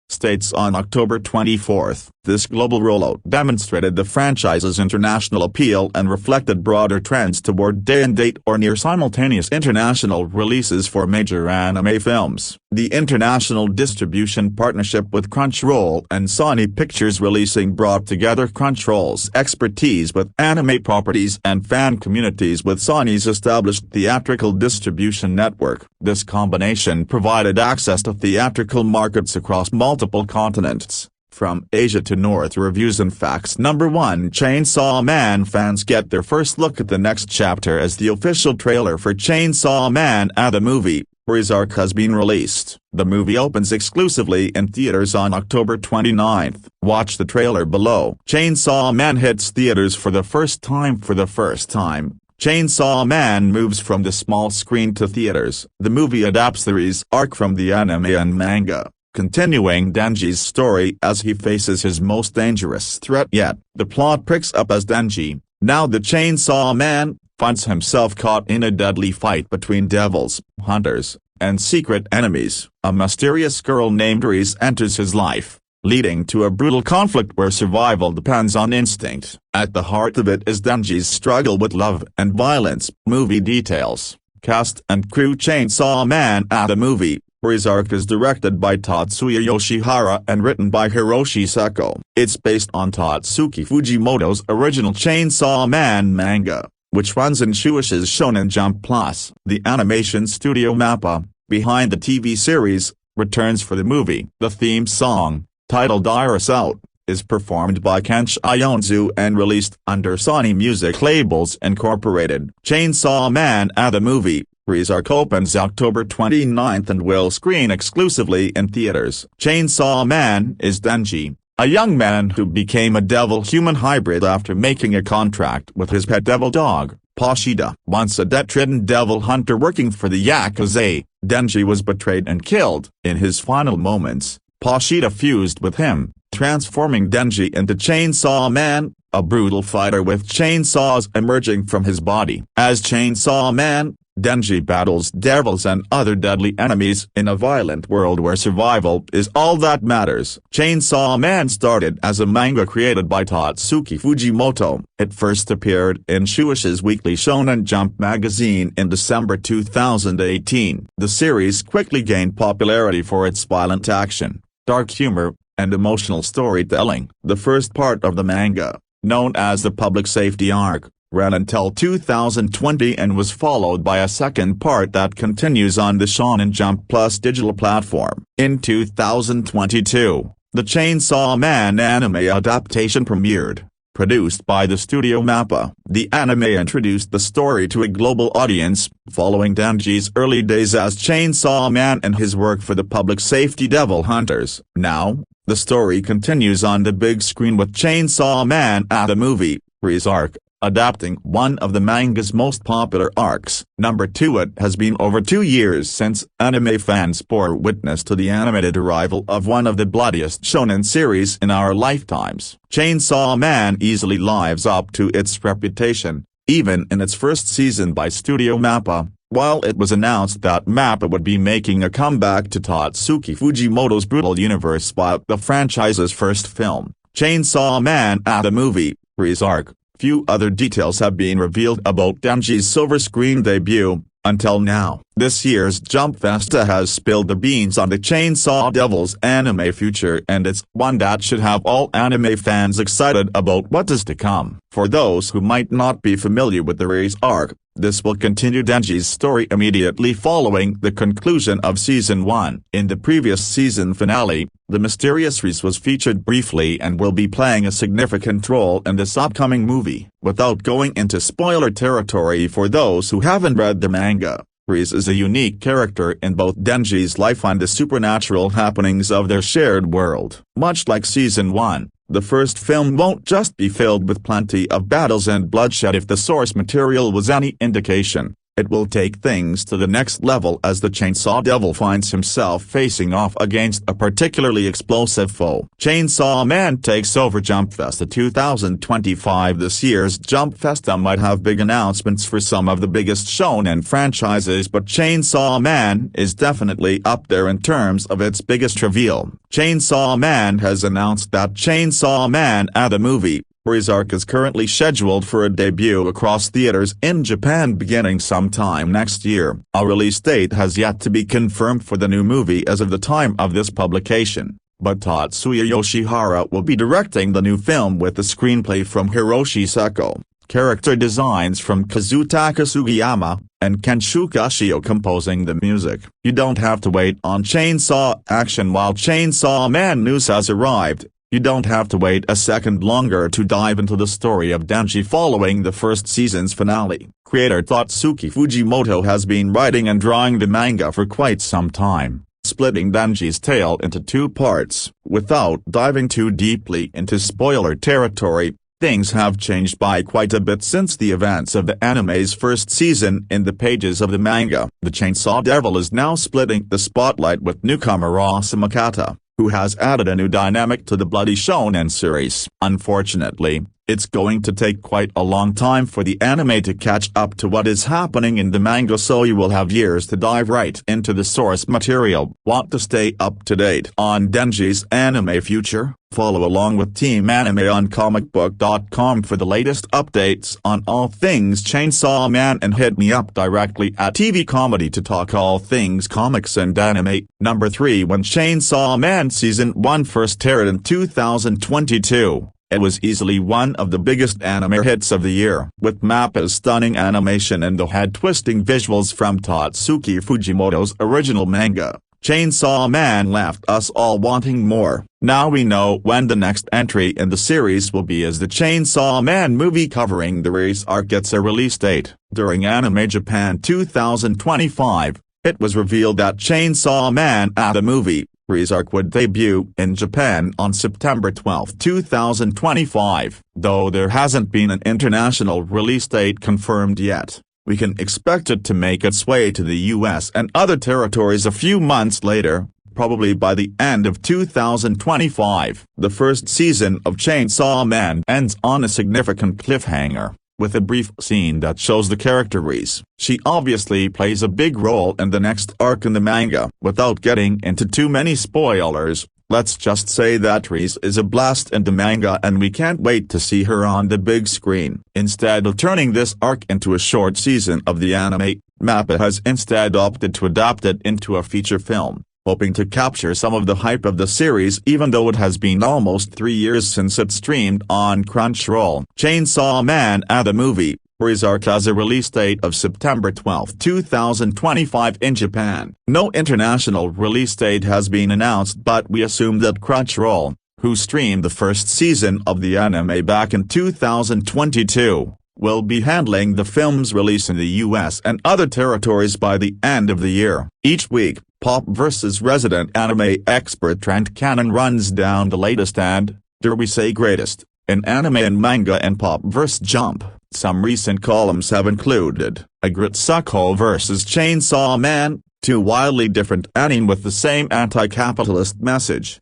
States on October 24. This global rollout demonstrated the franchise's international appeal and reflected broader trends toward day-and-date or near-simultaneous international releases for major anime films. The international distribution partnership with Crunchyroll and Sony Pictures Releasing brought together Crunchyroll's expertise with anime properties and fan communities with Sony's established theatrical distribution network. This combination provided access to theatrical markets across multiple continents, from Asia to North. Reviews and facts. Number 1. Chainsaw Man fans get their first look at the next chapter as the official trailer for Chainsaw Man the movie, Reze Arc, has been released. The movie opens exclusively in theaters on October 29. Watch the trailer below. Chainsaw Man hits theaters for the first time. Chainsaw Man moves from the small screen to theaters. The movie adapts the Reze Arc from the anime and manga, continuing Denji's story as he faces his most dangerous threat yet. The plot picks up as Denji, now the Chainsaw Man, finds himself caught in a deadly fight between devils, hunters, and secret enemies. A mysterious girl named Reze enters his life, leading to a brutal conflict where survival depends on instinct. At the heart of it is Denji's struggle with love and violence. Movie details. Cast and crew. Chainsaw Man the movie, Reze Arc is directed by Tatsuya Yoshihara and written by Hiroshi Seko. It's based on Tatsuki Fujimoto's original Chainsaw Man manga, which runs in Shueisha's Shonen Jump Plus. The animation studio Mappa, behind the TV series, returns for the movie. The theme song, titled Iris Out, is performed by Kenshi Ionzu and released under Sony Music Labels Incorporated. Chainsaw Man the movie, Reze Arc opens October 29 and will screen exclusively in theaters. Chainsaw Man is Denji, a young man who became a devil-human hybrid after making a contract with his pet devil dog, Pashida. Once a debt-ridden devil hunter working for the Yakuza, Denji was betrayed and killed. In his final moments, Pashida fused with him, transforming Denji into Chainsaw Man, a brutal fighter with chainsaws emerging from his body. As Chainsaw Man, Denji battles devils and other deadly enemies in a violent world where survival is all that matters. Chainsaw Man started as a manga created by Tatsuki Fujimoto. It first appeared in Shueisha's weekly Shonen Jump magazine in December 2018. The series quickly gained popularity for its violent action, dark humor, and emotional storytelling. The first part of the manga, known as the Public Safety Arc, ran until 2020 and was followed by a second part that continues on the Shonen Jump Plus digital platform. In 2022, the Chainsaw Man anime adaptation premiered. Produced by the studio MAPPA, the anime introduced the story to a global audience, following Denji's early days as Chainsaw Man and his work for the Public Safety Devil Hunters. Now, the story continues on the big screen with Chainsaw Man at the movie, Reze Arc, adapting one of the manga's most popular arcs. Number 2. It has been over 2 years since anime fans bore witness to the animated arrival of one of the bloodiest shonen series in our lifetimes. Chainsaw Man easily lives up to its reputation, even in its first season by Studio MAPPA. While it was announced that MAPPA would be making a comeback to Tatsuki Fujimoto's brutal universe via the franchise's first film, Chainsaw Man at the movie, Reze Arc, few other details have been revealed about Denji's silver screen debut, until now. This year's Jump Festa has spilled the beans on the Chainsaw Devil's anime future, and it's one that should have all anime fans excited about what is to come. For those who might not be familiar with the Reze Arc, this will continue Denji's story immediately following the conclusion of Season 1. In the previous season finale, the mysterious Reze was featured briefly and will be playing a significant role in this upcoming movie. Without going into spoiler territory for those who haven't read the manga, Reze is a unique character in both Denji's life and the supernatural happenings of their shared world. Much like Season 1, the first film won't just be filled with plenty of battles and bloodshed. If the source material was any indication, it will take things to the next level as the Chainsaw Devil finds himself facing off against a particularly explosive foe. Chainsaw Man takes over Jump Festa 2025. This year's Jump Festa might have big announcements for some of the biggest shonen franchises, but Chainsaw Man is definitely up there in terms of its biggest reveal. Chainsaw Man has announced that Chainsaw Man at the movie, Reze Arc, is currently scheduled for a debut across theaters in Japan beginning sometime next year. A release date has yet to be confirmed for the new movie as of the time of this publication, but Tatsuya Yoshihara will be directing the new film with the screenplay from Hiroshi Seko, character designs from Kazutaka Sugiyama, and Kenshuka Shio composing the music. You don't have to wait on chainsaw action while Chainsaw Man news has arrived. You don't have to wait a second longer to dive into the story of Denji following the first season's finale. Creator Tatsuki Fujimoto has been writing and drawing the manga for quite some time, splitting Denji's tale into 2 parts. Without diving too deeply into spoiler territory, things have changed by quite a bit since the events of the anime's first season. In the pages of the manga, the Chainsaw Devil is now splitting the spotlight with newcomer Asamakata, who has added a new dynamic to the bloody shonen series. Unfortunately, it's going to take quite a long time for the anime to catch up to what is happening in the manga, so you will have years to dive right into the source material. Want to stay up to date on Denji's anime future? Follow along with Team Anime on comicbook.com for the latest updates on all things Chainsaw Man, and hit me up directly at TV Comedy to talk all things comics and anime. Number 3. When Chainsaw Man Season 1 first aired in 2022, it was easily one of the biggest anime hits of the year. With MAPPA's stunning animation and the head-twisting visuals from Tatsuki Fujimoto's original manga, Chainsaw Man left us all wanting more. Now we know when the next entry in the series will be, as the Chainsaw Man movie covering the Reze Arc gets a release date. During Anime Japan 2025, it was revealed that Chainsaw Man at the movie, Reze Arc, would debut in Japan on September 12, 2025. Though there hasn't been an international release date confirmed yet, we can expect it to make its way to the US and other territories a few months later. probably by the end of 2025. The first season of Chainsaw Man ends on a significant cliffhanger, with a brief scene that shows the character Reze. She obviously plays a big role in the next arc in the manga. Without getting into too many spoilers, let's just say that Reze is a blast in the manga and we can't wait to see her on the big screen. Instead of turning this arc into a short season of the anime, MAPPA has instead opted to adapt it into a feature film, hoping to capture some of the hype of the series even though it has been almost 3 years since it streamed on Crunchyroll. Chainsaw Man the movie, Reze Arc has a release date of September 12, 2025 in Japan. No international release date has been announced, but we assume that Crunchyroll, who streamed the first season of the anime back in 2022, will be handling the film's release in the US and other territories by the end of the year. Each week, Pop vs. resident anime expert Trent Cannon runs down the latest and, dare we say greatest, in anime and manga and Pop vs. Jump. Some recent columns have included Agretsuko vs. Chainsaw Man, two wildly different anime with the same anti-capitalist message.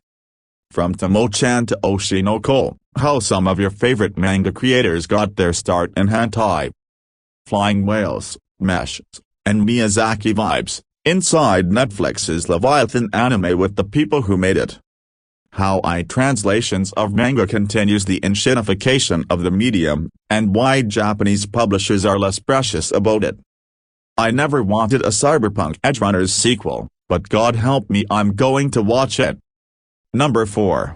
From Tomo-chan to Oshinoko, how some of your favorite manga creators got their start in hentai. Flying whales, mesh, and Miyazaki vibes, inside Netflix's Leviathan anime with the people who made it. How translations of manga continues the inshinification of the medium, and why Japanese publishers are less precious about it. I never wanted a Cyberpunk Edgerunners sequel, but God help me, I'm going to watch it. Number 4.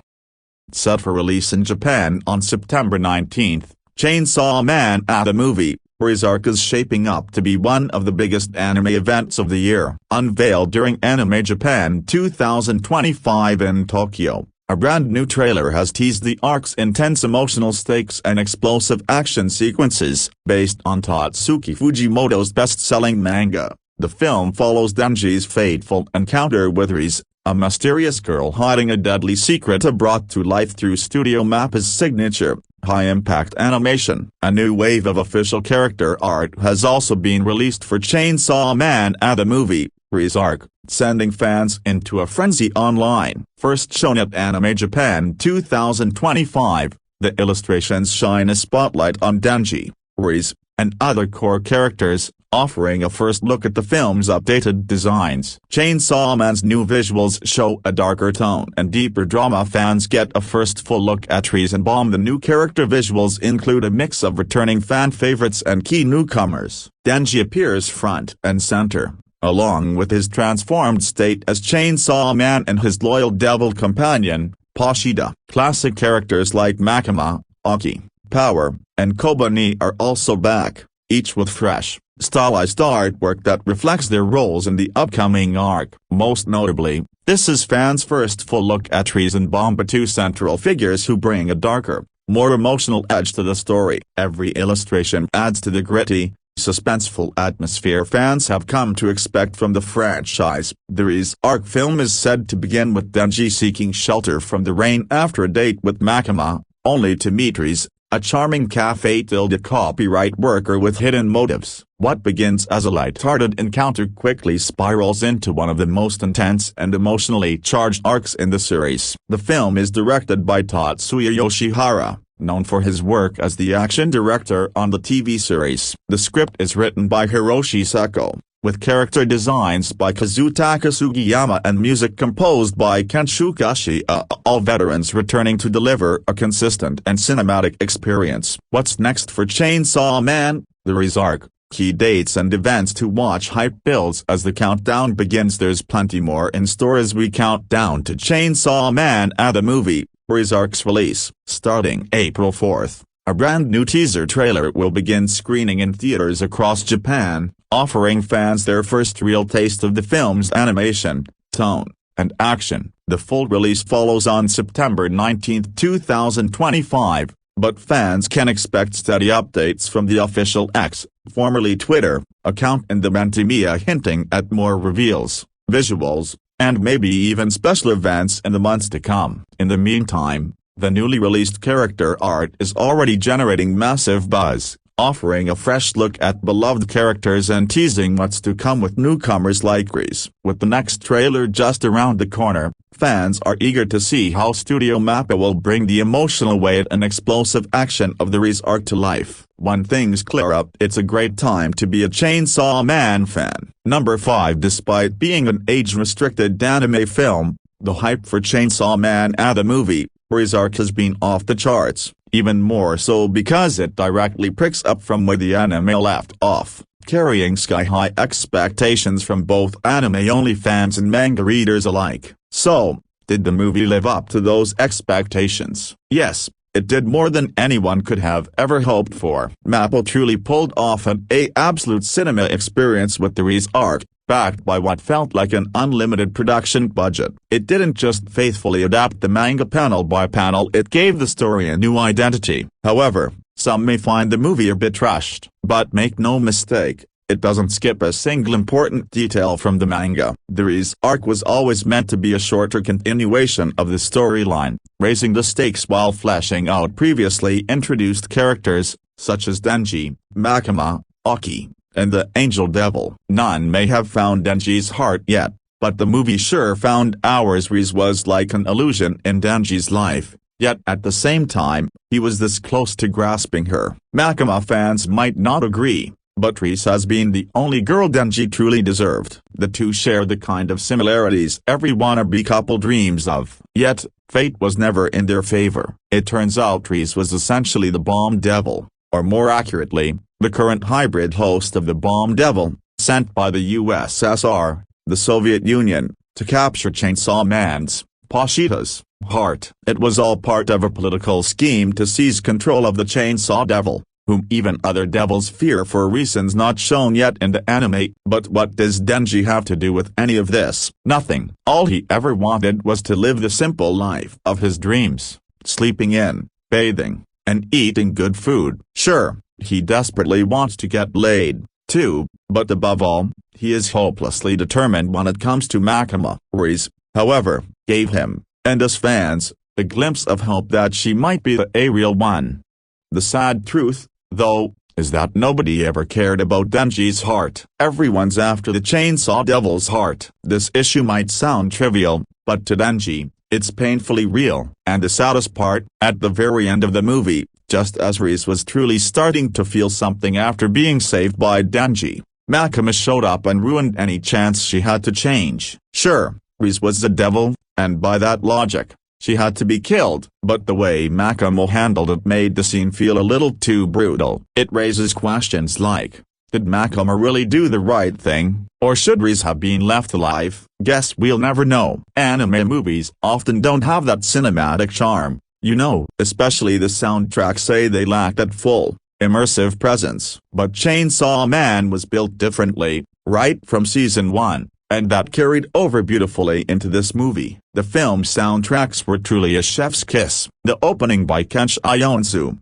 Set for release in Japan on September 19, Chainsaw Man the movie, Reze Arc is shaping up to be one of the biggest anime events of the year. Unveiled during Anime Japan 2025 in Tokyo, a brand new trailer has teased the arc's intense emotional stakes and explosive action sequences. Based on Tatsuki Fujimoto's best-selling manga, the film follows Denji's fateful encounter with Reze, a mysterious girl hiding a deadly secret brought to life through Studio MAPPA's signature, high-impact animation. A new wave of official character art has also been released for Chainsaw Man the movie, Reze Arc, sending fans into a frenzy online. First shown at Anime Japan 2025, the illustrations shine a spotlight on Denji, Reze, and other core characters, offering a first look at the film's updated designs. Chainsaw Man's new visuals show a darker tone and deeper drama. Fans get a first full look at Reze and Bomb. The new character visuals include a mix of returning fan favorites and key newcomers. Denji appears front and center, along with his transformed state as Chainsaw Man and his loyal devil companion, Pashida. Classic characters like Makima, Aki, Power, and Kobani are also back, each with fresh, stylized artwork that reflects their roles in the upcoming arc. Most notably, this is fans' first full look at Reze and Bomba, two central figures who bring a darker, more emotional edge to the story. Every illustration adds to the gritty, suspenseful atmosphere fans have come to expect from the franchise. The Reze Arc film is said to begin with Denji seeking shelter from the rain after a date with Makima, only to meet Reze, a charming cafe-copyright worker with hidden motives. What begins as a light-hearted encounter quickly spirals into one of the most intense and emotionally charged arcs in the series. The film is directed by Tatsuya Yoshihara, known for his work as the action director on the TV series. The script is written by Hiroshi Seko, with character designs by Kazutaka Sugiyama and music composed by Kenshuka Shia, all veterans returning to deliver a consistent and cinematic experience. What's next for Chainsaw Man, the Reze Arc? Key dates and events to watch. Hype builds as the countdown begins. There's plenty more in store as we count down to Chainsaw Man the movie, Reze Arc's release. Starting April 4th, a brand new teaser trailer will begin screening in theaters across Japan, offering fans their first real taste of the film's animation, tone, and action. The full release follows on September 19, 2025, but fans can expect steady updates from the official X, formerly Twitter, account in the Mantimia, hinting at more reveals, visuals, and maybe even special events in the months to come. In the meantime, the newly released character art is already generating massive buzz, offering a fresh look at beloved characters and teasing what's to come with newcomers like Reze. With the next trailer just around the corner, fans are eager to see how Studio Mappa will bring the emotional weight and explosive action of the Reze arc to life. One thing's clear up, it's a great time to be a Chainsaw Man fan. Number 5. Despite being an age-restricted anime film, the hype for Chainsaw Man the movie, Reze Arc has been off the charts, even more so because it directly picks up from where the anime left off, carrying sky-high expectations from both anime-only fans and manga readers alike. So, did the movie live up to those expectations? Yes, it did more than anyone could have ever hoped for. Mappa truly pulled off an absolute cinema experience with the Reze Arc, backed by what felt like an unlimited production budget. It didn't just faithfully adapt the manga panel by panel, it gave the story a new identity. However, some may find the movie a bit rushed, but make no mistake, it doesn't skip a single important detail from the manga. The Reze Arc was always meant to be a shorter continuation of the storyline, raising the stakes while fleshing out previously introduced characters, such as Denji, Makima, Aki, and the Angel Devil. None may have found Denji's heart yet, but the movie sure found ours. Reze was like an illusion in Denji's life, yet at the same time, he was this close to grasping her. Makima fans might not agree, but Reze has been the only girl Denji truly deserved. The two share the kind of similarities every wannabe couple dreams of, yet, fate was never in their favor. It turns out Reze was essentially the Bomb Devil, or more accurately, the current hybrid host of the Bomb Devil, sent by the USSR, the Soviet Union, to capture Chainsaw Man's, Pochita's, heart. It was all part of a political scheme to seize control of the Chainsaw Devil, whom even other devils fear for reasons not shown yet in the anime. But what does Denji have to do with any of this? Nothing. All he ever wanted was to live the simple life of his dreams, sleeping in, bathing, and eating good food. Sure, he desperately wants to get laid, too, but above all, he is hopelessly determined when it comes to Makima. Reze, however, gave him, and us fans, a glimpse of hope that she might be the real one. The sad truth, though, is that nobody ever cared about Denji's heart. Everyone's after the Chainsaw Devil's heart. This issue might sound trivial, but to Denji, it's painfully real. And the saddest part, at the very end of the movie, just as Reze was truly starting to feel something after being saved by Denji, Makima showed up and ruined any chance she had to change. Sure, Reze was the devil, and by that logic, she had to be killed, but the way Makima handled it made the scene feel a little too brutal. It raises questions like, did Makima really do the right thing, or should Reze have been left alive? Guess we'll never know. Anime movies often don't have that cinematic charm, you know, especially the soundtracks say they lack that full, immersive presence. But Chainsaw Man was built differently, right from season 1. And that carried over beautifully into this movie. The film's soundtracks were truly a chef's kiss. The opening by Kenshi Ionsu,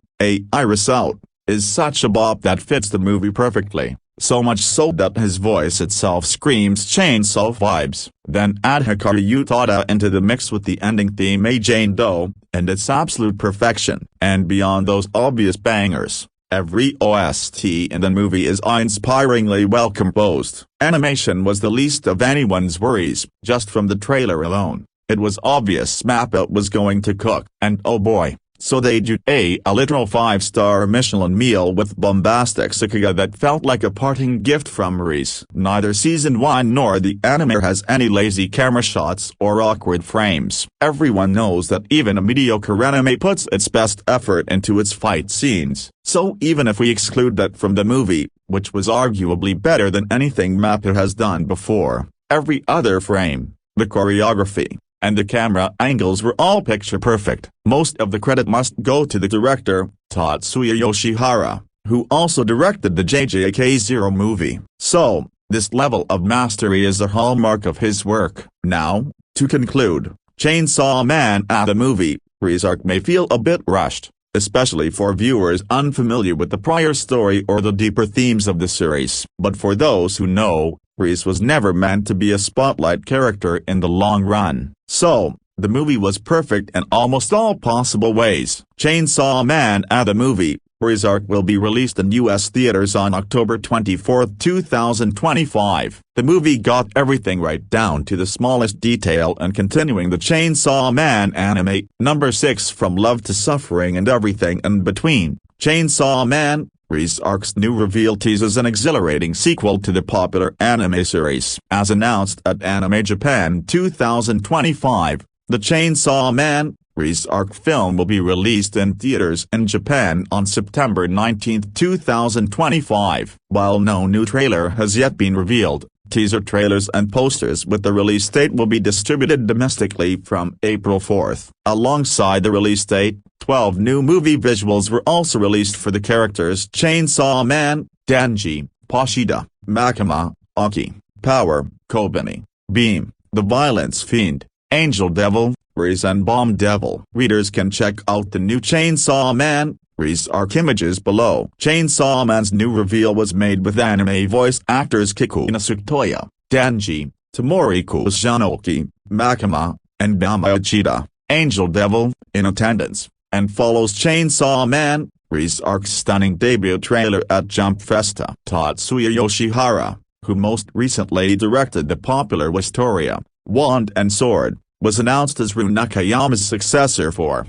Iris Out, is such a bop that fits the movie perfectly, so much so that his voice itself screams Chainsaw vibes. Then add Hikaru Utada into the mix with the ending theme Jane Doe, and it's absolute perfection. And beyond those obvious bangers, every OST in the movie is inspiringly well composed. Animation was the least of anyone's worries. Just from the trailer alone, it was obvious Mappa was going to cook. And oh boy, so they did a literal 5-star Michelin meal with bombastic sakuga that felt like a parting gift from Reze. Neither season 1 nor the anime has any lazy camera shots or awkward frames. Everyone knows that even a mediocre anime puts its best effort into its fight scenes. So even if we exclude that from the movie, which was arguably better than anything Mappa has done before, every other frame, the choreography, and the camera angles were all picture perfect. Most of the credit must go to the director, Tatsuya Yoshihara, who also directed the JJK0 movie. So, this level of mastery is a hallmark of his work. Now, to conclude, Chainsaw Man the movie, Reze Arc may feel a bit rushed, especially for viewers unfamiliar with the prior story or the deeper themes of the series. But for those who know, Reze was never meant to be a spotlight character in the long run. So, the movie was perfect in almost all possible ways. Chainsaw Man the movie, Reze Arc will be released in U.S. theaters on October 24, 2025. The movie got everything right down to the smallest detail and continuing the Chainsaw Man anime. Number 6 From Love to Suffering and Everything in Between, Chainsaw Man, Reze Arc's new reveal teases an exhilarating sequel to the popular anime series. As announced at Anime Japan 2025, the Chainsaw Man, Reze Arc film will be released in theaters in Japan on September 19, 2025. While no new trailer has yet been revealed, teaser trailers and posters with the release date will be distributed domestically from April 4. Alongside the release date, 12 new movie visuals were also released for the characters Chainsaw Man, Denji, Poshida, Makima, Aki, Power, Kobeni, Beam, The Violence Fiend, Angel Devil, Reze and Bomb Devil. Readers can check out the new Chainsaw Man, Reze Arc images below. Chainsaw Man's new reveal was made with anime voice actors Kikunosuke Toya, Denji, Tomori Kusunoki, Makima, and Bama Angel Devil, in attendance, and follows Chainsaw Man, Reze Arc's stunning debut trailer at Jump Festa. Tatsuya Yoshihara, who most recently directed the popular Wistoria, Wand and Sword, was announced as Ryu Nakayama's successor for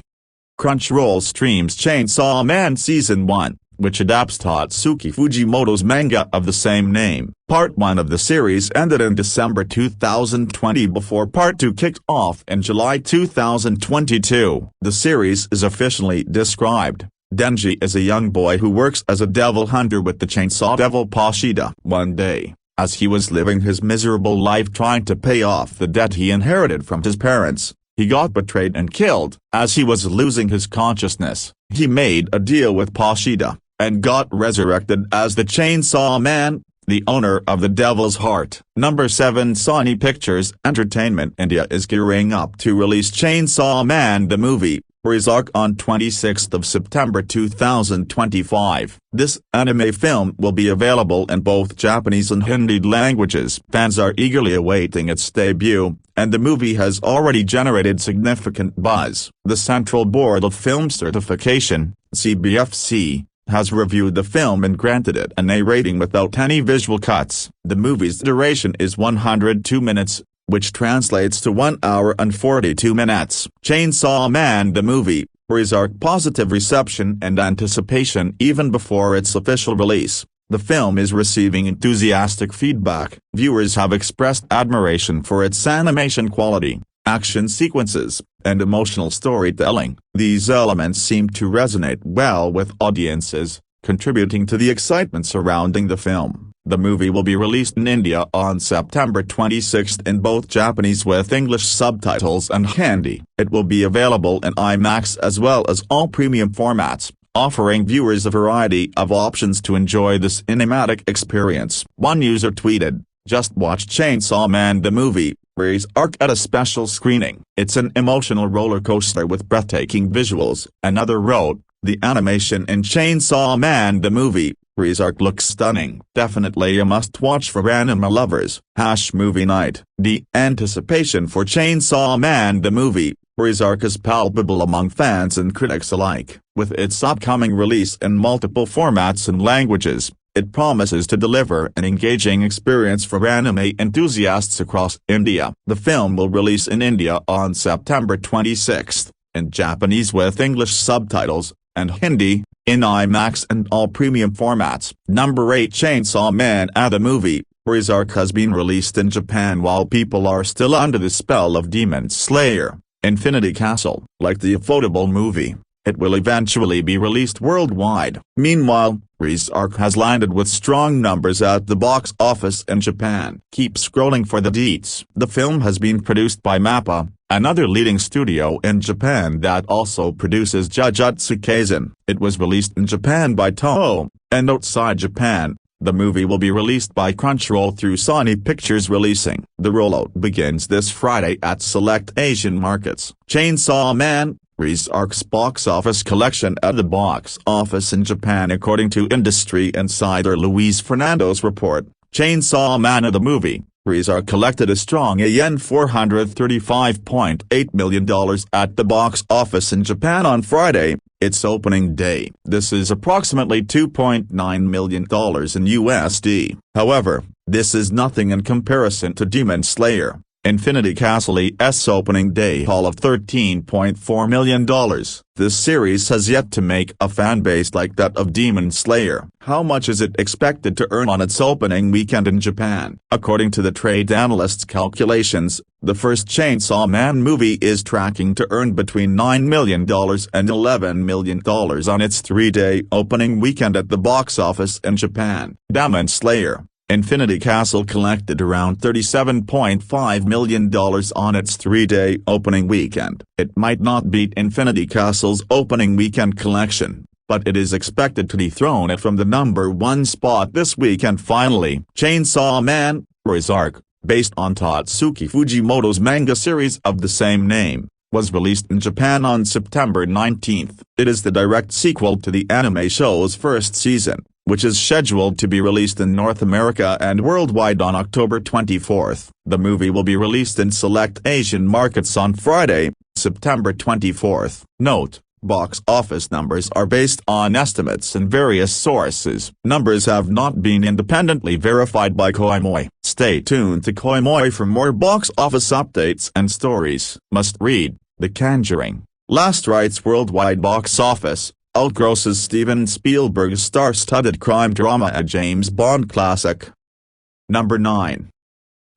Crunchyroll streams Chainsaw Man Season 1, which adapts Tatsuki Fujimoto's manga of the same name. Part 1 of the series ended in December 2020 before Part 2 kicked off in July 2022. The series is officially described. Denji is a young boy who works as a devil hunter with the chainsaw devil Poshida. One day, as he was living his miserable life trying to pay off the debt he inherited from his parents, he got betrayed and killed. As he was losing his consciousness, he made a deal with Poshida, and got resurrected as the Chainsaw Man, the owner of the Devil's Heart. Number 7 Sony Pictures Entertainment India is gearing up to release Chainsaw Man the movie, Reze Arc on 26 September 2025. This anime film will be available in both Japanese and Hindi languages. Fans are eagerly awaiting its debut, and the movie has already generated significant buzz. The Central Board of Film Certification, CBFC, has reviewed the film and granted it an A rating without any visual cuts. The movie's duration is 102 minutes, which translates to 1 hour and 42 minutes. Chainsaw Man the movie, Reze Arc positive reception and anticipation even before its official release. The film is receiving enthusiastic feedback. Viewers have expressed admiration for its animation quality, action sequences, and emotional storytelling. These elements seem to resonate well with audiences, contributing to the excitement surrounding the film. The movie will be released in India on September 26 in both Japanese with English subtitles and Hindi. It will be available in IMAX as well as all premium formats, offering viewers a variety of options to enjoy this cinematic experience. One user tweeted, "Just watched Chainsaw Man the movie, Reze Arc at a special screening. It's an emotional roller coaster with breathtaking visuals." Another wrote, "The animation in Chainsaw Man the movie, Reze Arc looks stunning. Definitely a must-watch for anime lovers." #movie night. The anticipation for Chainsaw Man the movie, Reze Arc is palpable among fans and critics alike. With its upcoming release in multiple formats and languages, it promises to deliver an engaging experience for anime enthusiasts across India. The film will release in India on September 26, in Japanese with English subtitles, and Hindi, in IMAX and all premium formats. Number 8 Chainsaw Man the movie, Reze Arc has been released in Japan while people are still under the spell of Demon Slayer, Infinity Castle. Like the affordable movie, it will eventually be released worldwide. Meanwhile, Reze Arc has landed with strong numbers at the box office in Japan. Keep scrolling for the deets. The film has been produced by MAPPA, another leading studio in Japan that also produces Jujutsu Kaisen. It was released in Japan by Toho, and outside Japan, the movie will be released by Crunchyroll through Sony Pictures Releasing. The rollout begins this Friday at select Asian markets. Chainsaw Man, Reze Arc's box office collection at the box office in Japan. According to industry insider Luis Fernando's report, Chainsaw Man the movie, Reze Arc collected a strong yen $435.8 million at the box office in Japan on Friday, its opening day. This is approximately $2.9 million in USD. However, this is nothing in comparison to Demon Slayer, Infinity Castle's opening day haul of $13.4 million. This series has yet to make a fanbase like that of Demon Slayer. How much is it expected to earn on its opening weekend in Japan? According to the trade analysts' calculations, the first Chainsaw Man movie is tracking to earn between $9 million and $11 million on its 3-day opening weekend at the box office in Japan. Demon Slayer Infinity Castle collected around $37.5 million on its 3-day opening weekend. It might not beat Infinity Castle's opening weekend collection, but it is expected to dethrone it from the #1 spot this weekend. Finally, Chainsaw Man, Reze Arc, based on Tatsuki Fujimoto's manga series of the same name, was released in Japan on September 19. It is the direct sequel to the anime show's first season, which is scheduled to be released in North America and worldwide on October 24. The movie will be released in select Asian markets on Friday, September 24. Note: box office numbers are based on estimates and various sources. Numbers have not been independently verified by Koimoi. Stay tuned to Koimoi for more box office updates and stories. Must read: The Conjuring. Last Rites worldwide box office outgrosses Steven Spielberg's star-studded crime drama a James Bond classic. Number 9.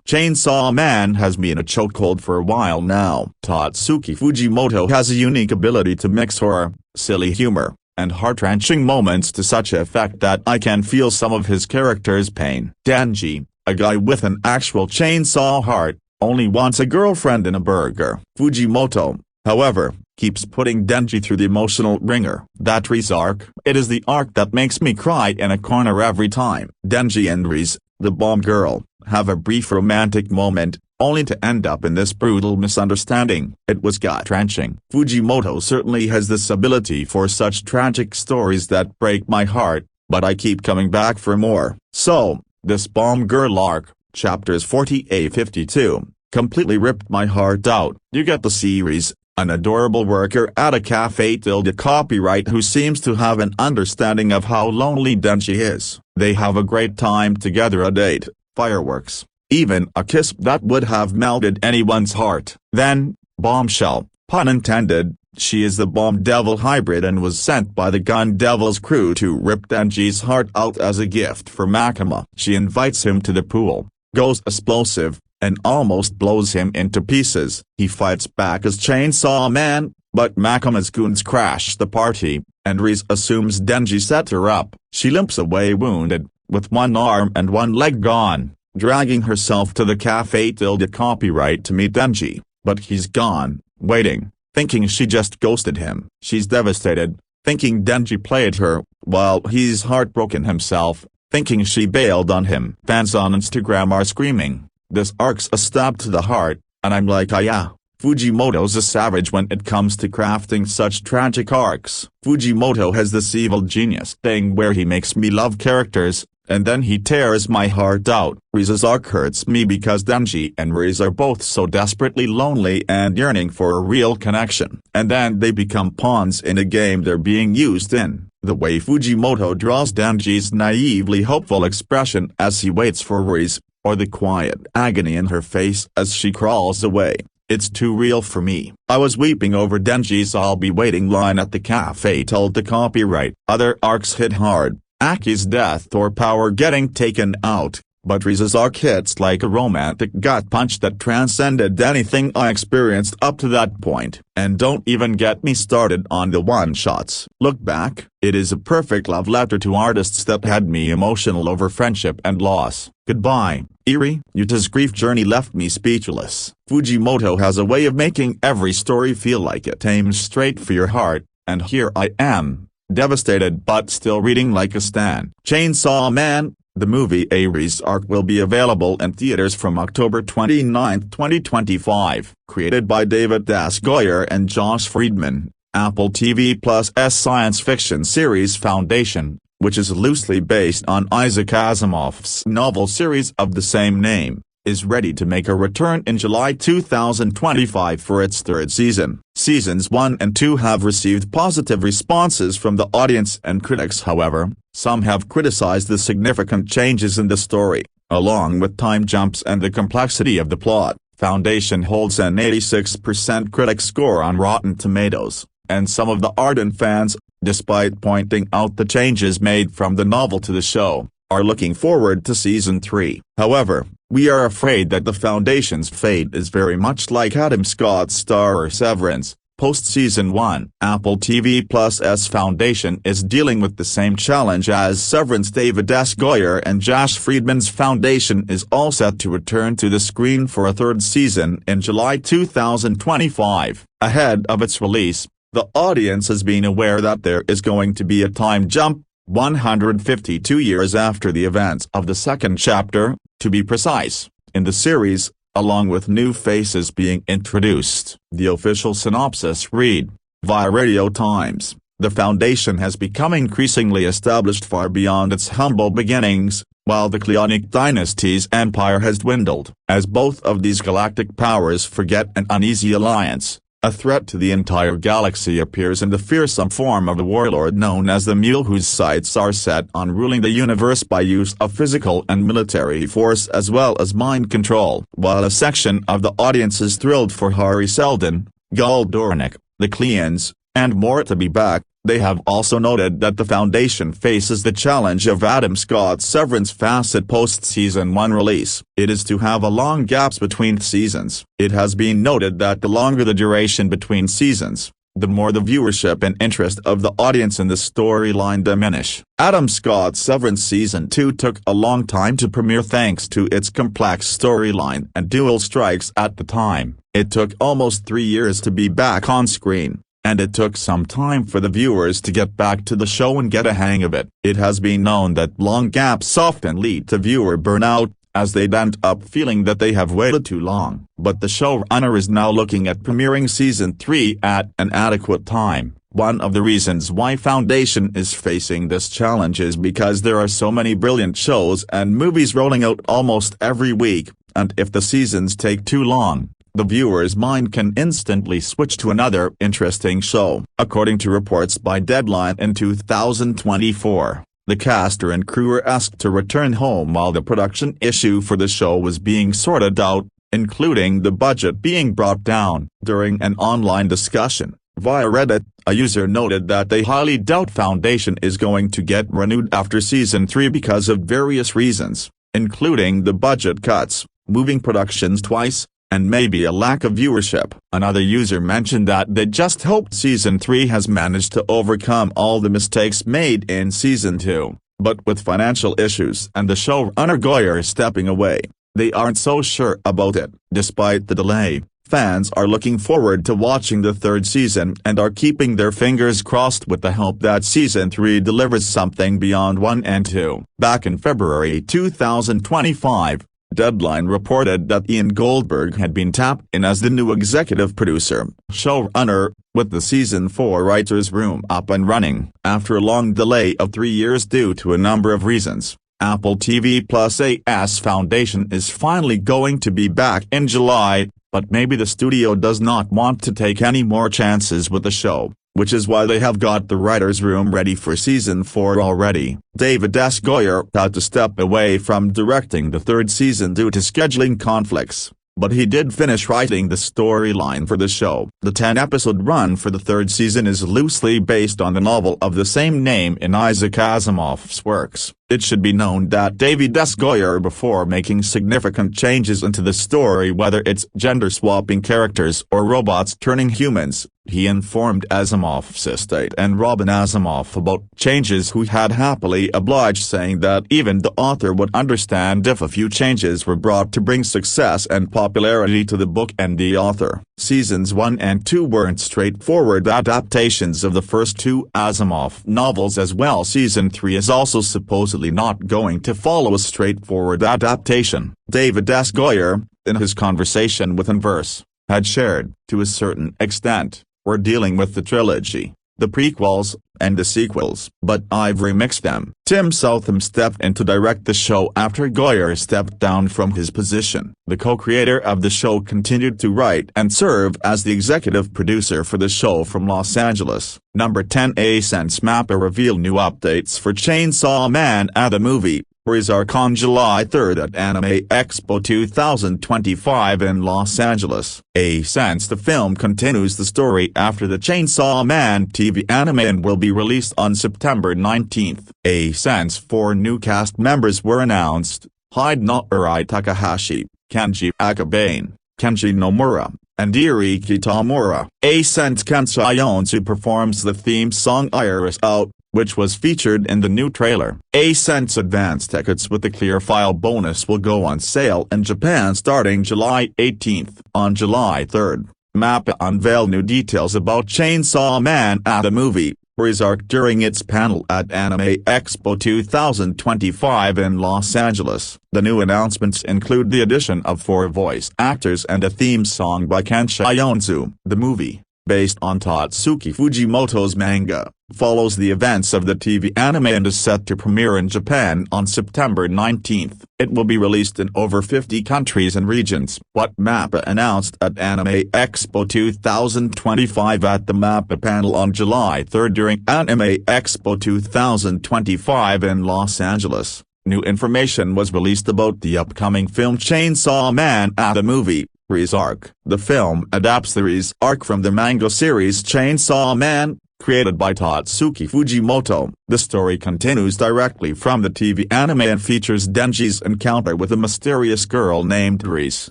Chainsaw Man has been a chokehold for a while now. Tatsuki Fujimoto has a unique ability to mix horror, silly humor, and heart-wrenching moments to such effect that I can feel some of his character's pain. Denji, a guy with an actual chainsaw heart, only wants a girlfriend and a burger. Fujimoto, however, keeps putting Denji through the emotional ringer. That Reze arc, it is the arc that makes me cry in a corner every time. Denji and Reze, the bomb girl, have a brief romantic moment, only to end up in this brutal misunderstanding. It was gut-wrenching. Fujimoto certainly has this ability for such tragic stories that break my heart, but I keep coming back for more. So, this bomb girl arc, chapters 40-52, completely ripped my heart out. You get the series, an adorable worker at a cafe tilde copyright who seems to have an understanding of how lonely Denji is. They have a great time together, a date, fireworks, even a kiss that would have melted anyone's heart. Then, bombshell, pun intended, she is the bomb devil hybrid and was sent by the gun devil's crew to rip Denji's heart out as a gift for Makima. She invites him to the pool, goes explosive, and almost blows him into pieces. He fights back as Chainsaw Man, but Makima's goons crash the party, and Reze assumes Denji set her up. She limps away wounded, with one arm and one leg gone, dragging herself to the cafe tilde copyright to meet Denji, but he's gone, waiting, thinking she just ghosted him. She's devastated, thinking Denji played her, while he's heartbroken himself, thinking she bailed on him. Fans on Instagram are screaming, "This arc's a stab to the heart," and I'm like, yeah. Fujimoto's a savage when it comes to crafting such tragic arcs. Fujimoto has this evil genius thing where he makes me love characters, and then he tears my heart out. Reze's arc hurts me because Denji and Reze are both so desperately lonely and yearning for a real connection. And then they become pawns in a game they're being used in. The way Fujimoto draws Denji's naively hopeful expression as he waits for Reze, or the quiet agony in her face as she crawls away, it's too real for me. I was weeping over Denji's "I'll be waiting" line at the cafe tilde copyright. Other arcs hit hard, Aki's death or power getting taken out, but Reze's arc hits like a romantic gut punch that transcended anything I experienced up to that point. And don't even get me started on the one-shots. Look back, it is a perfect love letter to artists that had me emotional over friendship and loss. Goodbye, Eri. Yuta's grief journey left me speechless. Fujimoto has a way of making every story feel like it aims straight for your heart, and here I am, devastated but still reading like a stan. Chainsaw Man, the movie Reze Arc, will be available in theaters from October 29, 2025. Created by David S. Goyer and Josh Friedman, Apple TV Plus' science fiction series Foundation, which is loosely based on Isaac Asimov's novel series of the same name, is ready to make a return in July 2025 for its third season. seasons 1 and 2 have received positive responses from the audience and critics. However, some have criticized the significant changes in the story, along with time jumps and the complexity of the plot. Foundation holds an 86% critic score on Rotten Tomatoes, and some of the ardent fans, despite pointing out the changes made from the novel to the show, are looking forward to Season 3. However, we are afraid that the Foundation's fate is very much like Adam Scott's Star or Severance, post-Season 1. Apple TV Plus' Foundation is dealing with the same challenge as Severance. David S. Goyer and Josh Friedman's Foundation is all set to return to the screen for a third season in July 2025. Ahead of its release, the audience has been aware that there is going to be a time jump, 152 years after the events of the second chapter, to be precise, in the series, along with new faces being introduced. The official synopsis read, via Radio Times, the Foundation has become increasingly established far beyond its humble beginnings, while the Cleonic dynasty's empire has dwindled. As both of these galactic powers forget an uneasy alliance, a threat to the entire galaxy appears in the fearsome form of a warlord known as the Mule, whose sights are set on ruling the universe by use of physical and military force as well as mind control. While a section of the audience is thrilled for Hari Seldon, Gul Dornick, the Cleans, and more to be back, they have also noted that the Foundation faces the challenge of Adam Scott's Severance facet post-Season 1 release. It is to have a long gaps between seasons. It has been noted that the longer the duration between seasons, the more the viewership and interest of the audience in the storyline diminish. Adam Scott's Severance Season 2 took a long time to premiere thanks to its complex storyline and dual strikes at the time. It took almost 3 years to be back on screen, and it took some time for the viewers to get back to the show and get a hang of it. It has been known that long gaps often lead to viewer burnout, as they'd end up feeling that they have waited too long. But the showrunner is now looking at premiering Season 3 at an adequate time. One of the reasons why Foundation is facing this challenge is because there are so many brilliant shows and movies rolling out almost every week, and if the seasons take too long, the viewer's mind can instantly switch to another interesting show. According to reports by Deadline in 2024, the cast and crew were asked to return home while the production issue for the show was being sorted out, including the budget being brought down. During an online discussion, via Reddit, a user noted that they highly doubt Foundation is going to get renewed after Season 3 because of various reasons, including the budget cuts, moving productions twice, and maybe a lack of viewership. Another user mentioned that they just hoped Season 3 has managed to overcome all the mistakes made in Season 2, but with financial issues and the showrunner Goyer stepping away, they aren't so sure about it. Despite the delay, fans are looking forward to watching the third season and are keeping their fingers crossed with the hope that Season 3 delivers something beyond 1 and 2. Back in February 2025, Deadline reported that Ian Goldberg had been tapped in as the new executive producer, showrunner, with the Season 4 writers' room up and running. After a long delay of 3 years due to a number of reasons, Apple TV Plus' Foundation is finally going to be back in July, but maybe the studio does not want to take any more chances with the show, which is why they have got the writers' room ready for Season 4 already. David S. Goyer had to step away from directing the third season due to scheduling conflicts, but he did finish writing the storyline for the show. The 10-episode run for the third season is loosely based on the novel of the same name in Isaac Asimov's works. It should be known that David S. Goyer, before making significant changes into the story, whether it's gender-swapping characters or robots turning humans, he informed Asimov's estate and Robin Asimov about changes, who had happily obliged, saying that even the author would understand if a few changes were brought to bring success and popularity to the book and the author. Seasons 1 and 2 weren't straightforward adaptations of the first two Asimov novels as well. Season 3 is also supposedly not going to follow a straightforward adaptation. David S. Goyer, in his conversation with Inverse, had shared, to a certain extent, "We're dealing with the trilogy, the prequels, and the sequels, but I've remixed them. Tim Southam stepped in to direct the show after Goyer stepped down from his position. The co-creator of the show continued to write and serve as the executive producer for the show from Los Angeles. Number 10. Sense Mappa reveal new updates for Chainsaw Man the movie. Reze Arc on July 3 at Anime Expo 2025 in Los Angeles. Since the film continues the story after the Chainsaw Man TV anime and will be released on September 19. Since 4 new cast members were announced: Hidenori Takahashi, Kenji Akabane, Kenji Nomura, and Eri Kitamura. Since Kensai Onsu performs the theme song Iris Out, which was featured in the new trailer. Sense advance tickets with the clear file bonus will go on sale in Japan starting July 18. On July 3, Mappa unveiled new details about Chainsaw Man the movie, Reze Arc during its panel at Anime Expo 2025 in Los Angeles. The new announcements include the addition of 4 voice actors and a theme song by Kensai Onsu. The movie, based on Tatsuki Fujimoto's manga, follows the events of the TV anime and is set to premiere in Japan on September 19. It will be released in over 50 countries and regions. What Mappa announced at Anime Expo 2025 at the Mappa panel on July 3 during Anime Expo 2025 in Los Angeles. New information was released about the upcoming film Chainsaw Man the movie, Reze Arc. The film adapts the Reze Arc from the manga series Chainsaw Man, created by Tatsuki Fujimoto. The story continues directly from the TV anime and features Denji's encounter with a mysterious girl named Reze.